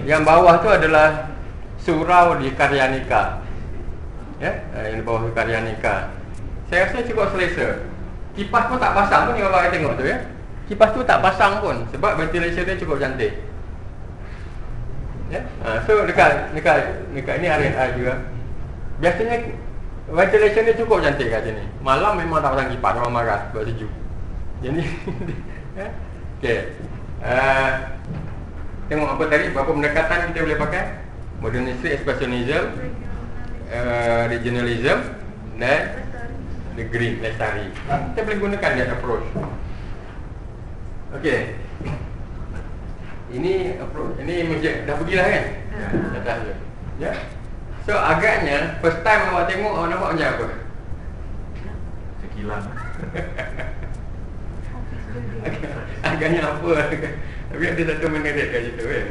yang bawah tu adalah surau di Karyanika, ya, yang di bawah Karyanika. Saya rasa cukup selesa. Kipas pun tak pasang pun, ni orang tengok tu, ya. Kipas tu tak pasang pun sebab ventilation dia cukup cantik, ya. So dekat ni RNR juga. Biasanya ventilation dia cukup cantik kat sini. Malam memang tak pasang kipas, orang marah sebab sejuk. Jadi ya. Okey. Tengok apa tadi, berapa pendekatan kita boleh pakai? Modernistic expressionism, regionalism dan the green lestari. Kita boleh gunakan that approach. Okey. Ini approach. Ini masjid dah pergilah, kan? Atas tu. Ya. So agaknya first time awak tengok, awak nampak macam apa? Sekilas. Agaknya apa? Tapi ada satu menarik kat situ, kan?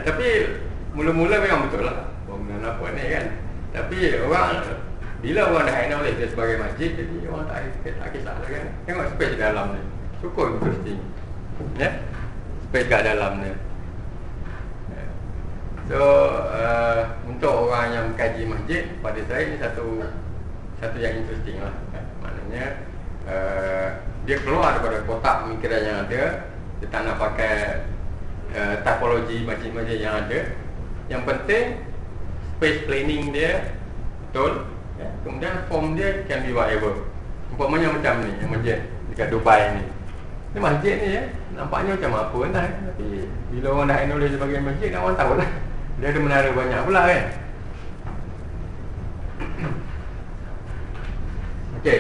Tapi mula-mula memang betul lah bangunan apa ni, kan? Tapi orang, bila orang dah acknowledge dia sebagai masjid, jadi orang tak kisah lah, kan? Tengok space dalam ni, cukup interesting, ya? Space kat dalam ni. So untuk orang yang mengkaji masjid, pada saya ini satu yang interesting lah, kan? Maknanya dia keluar daripada kotak pemikiran yang ada. Dia tak nak pakai typology masjid-masjid yang ada. Yang penting space planning dia betul, ya. Kemudian form dia can be whatever. Umpamanya macam ni, yang masjid dekat Dubai ni. Ni masjid ni ya, nampaknya macam apa entah. Tapi bila orang dah acknowledge sebagai masjid, orang tahu lah. Dia ada menara banyak pula kan. Okey.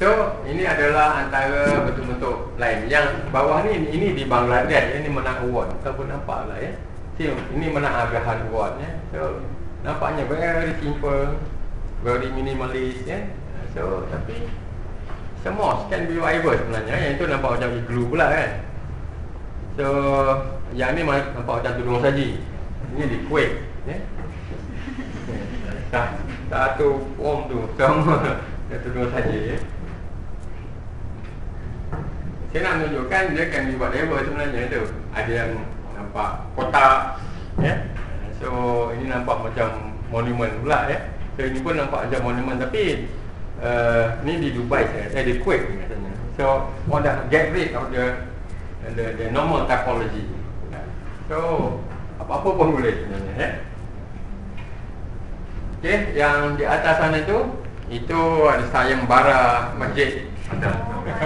So, ini adalah antara bentuk-bentuk lain. Yang bawah ni, ini di Bangladesh, ini menang award. Tak pun nampak lah ya. Ini menang Agahan Award ya. So, nampaknya very simple, very minimalist ya. So, tapi semua can be whatever sebenarnya. Yang itu nampak macam igloo pula kan. So, yang ni nampak macam tudung saji. Ini di Kuwait ya. Satu form tu sama tudung saji ya. Saya nak menunjukkan dia can be whatever sebenarnya tu. Ada yang nampak kotak ya. So ini nampak macam monumen pula ya. So ini pun nampak macam monumen tapi ni di Dubai saya di Kuwait katanya. So orang dah get rid of the normal typology. So apa-apa pun boleh sebenarnya ya. Okey, yang di atas sana tu itu ada sayembara masjid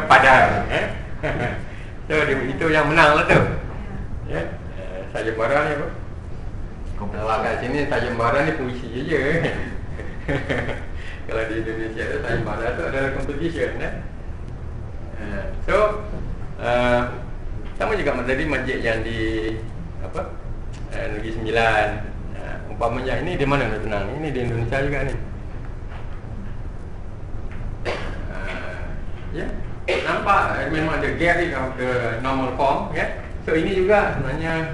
Padang ya. So itu yang menang lah tu ya. Sayembara ni apa? Kalau kat sini sayembara ni puisi je Kalau di Indonesia tu sayembara tu adalah competition ya. So sama juga tadi masjid yang di apa? Negeri Sembilan. Umpamanya ini di mana nak tenang? Ini di Indonesia juga ni. Ya. Nampak memang ada get rid of the normal form ya. So ini juga sebenarnya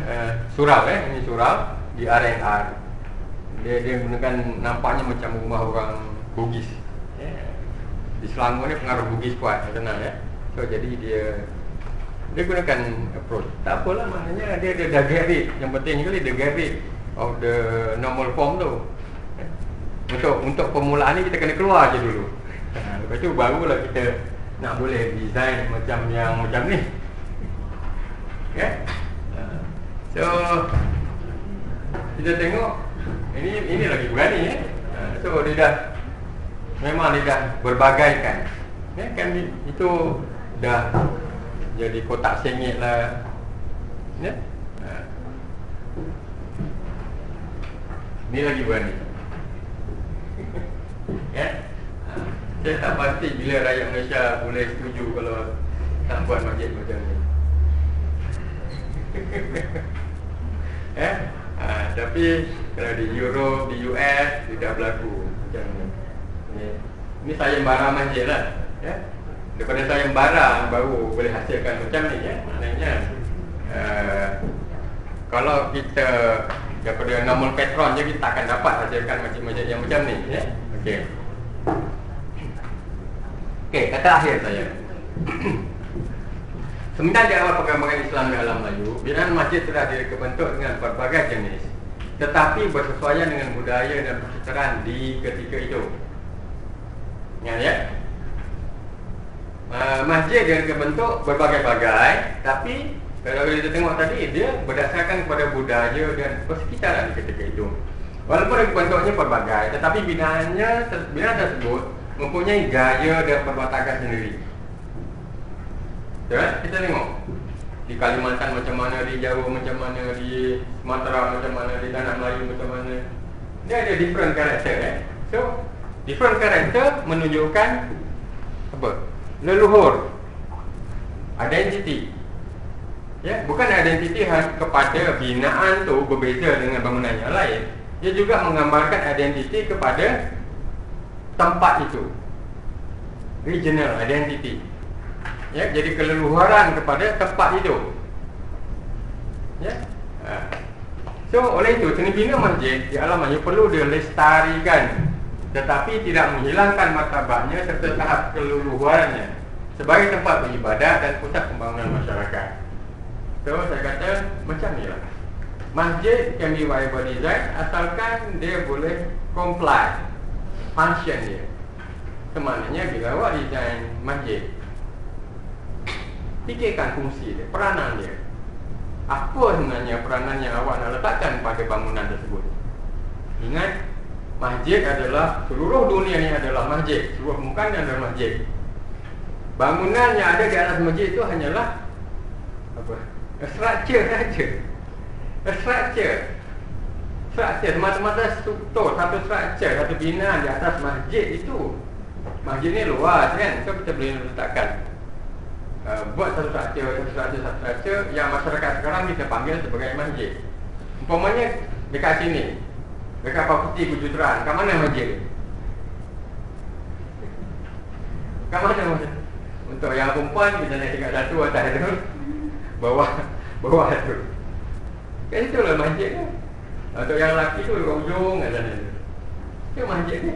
surau ya, ini surau di R&R. Dia gunakan nampaknya macam rumah orang Bugis. Ya. Di Selangor ni pengaruh Bugis kuat, tenang ya. So jadi dia gunakan approach. Tak apalah maknanya dia dah get rid. Yang penting sekali dia get rid of the normal form tu. Ya. Untuk permulaan ni kita kena keluar je dulu. Lepas tu barulah kita nak boleh design macam yang macam ni. Okay? So kita tengok ini lagi berani ya. So dia dah memang dia dah berbagaikan. Ya, kan itu dah jadi kotak sengit lah. Ya. Ini lagi berani. Ya. Saya tak pasti bila rakyat Malaysia boleh setuju kalau nak buat masjid macam ni. Tapi kalau di Europe, di US tidak berlaku macam ni. Ini sayembara masjid lah ya. Daripada sayembara baru boleh hasilkan macam ni ya. Maknanya kalau kita daripada normal patron je kita akan dapat hasilkan masjid-masjid yang macam ni ya. Okey. Okey, kata akhir saya. Semenjak di awal perkembangan Islam di alam Melayu, binaan masjid telah dibentuk dengan berbagai jenis, tetapi bersesuaian dengan budaya dan persetaraan di ketika itu. Ingat ya? Masjid yang dibentuk berbagai-bagai, tapi kalau kita tengok tadi, dia berdasarkan kepada budaya dan persekitaran di ketika itu. Walaupun bentuknya berbagai, tetapi binaan tersebut mempunyai gaya dan perbatakan sendiri. Ya, kita tengok di Kalimantan macam mana, di Jawa macam mana, di Sumatera macam mana, di Tanah Melayu macam mana. Dia ada different character So, different character menunjukkan apa? Leluhur, identity. Ya, bukan identity kepada binaan tu berbeza dengan bangunan yang lain. Dia juga menggambarkan identity kepada tempat itu, regional identity. Ya, jadi keleluhuran kepada tempat itu. Ya. So oleh itu seni bina masjid di alam Melayu perlu dilestarikan, tetapi tidak menghilangkan martabatnya serta tahap keleluhurannya sebagai tempat beribadah dan pusat pembangunan masyarakat. So saya kata macam ni lah. Masjid can be whatever design asalkan dia boleh comply function dia. Semaknanya bila awak design masjid fikirkan fungsi dia, peranan dia. Apa sebenarnya peranan yang awak nak letakkan pada bangunan tersebut? Ingat, masjid adalah, seluruh dunia ni adalah masjid. Seluruh muka ni adalah masjid. Bangunan yang ada di atas masjid itu hanyalah apa? Structure saja. Structure. Structure, semata-mata struktur, satu structure, satu binaan di atas masjid itu. Masjid ni luas kan, so kita boleh letakkan buat satu structure yang masyarakat sekarang kita panggil sebagai masjid. Umpamanya dekat sini, dekat properti Kejujuran, kat mana masjid? Kat mana masjid? Untuk yang perempuan kita naik tingkat satu atas tu, bawah tu. Kan itulah masjid kan. Untuk yang lelaki tu dekat ujung kat sana tu. Itu masjid ni.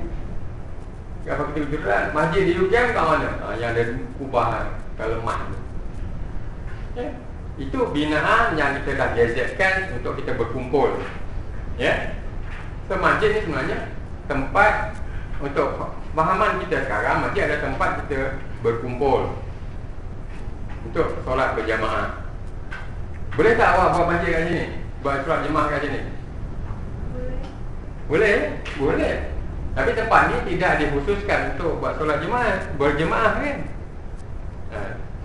Kat properti Kejujuran, masjid di UKM kat mana? Yang ada kubah Kalemat tu. Ya. Itu binaan yang kita dah gazetkan untuk kita berkumpul. Ya. So masjid ni sebenarnya tempat untuk fahaman kita sekarang, masjid ada tempat kita berkumpul untuk solat berjamaah. Boleh tak awak buat masjid kat sini? Buat solat jemaah kat sini? Boleh. Boleh. Tapi tempat ni tidak dikhususkan untuk buat solat jemaah, berjemaah kan.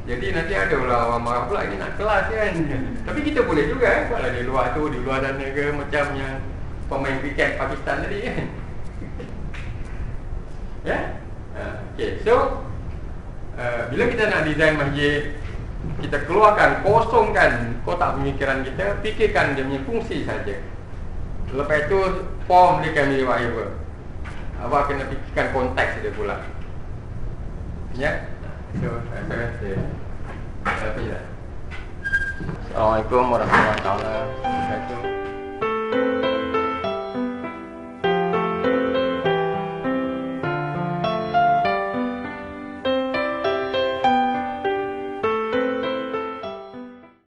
Jadi nanti ada lah orang marah pula, ini nak kelas kan. Tapi kita boleh juga kalau di luar tu, di luar sana ke, macam yang pemain kriket Pakistan tadi kan. Ya. Okay, so bila kita nak design masjid, kita keluarkan, kosongkan kotak pemikiran kita, fikirkan dia punya fungsi saja. Lepas itu form dia can be whatever. Awak kena fikirkan konteks dia pula. Ya. So, saya Assalamualaikum warahmatullahi wabarakatuh.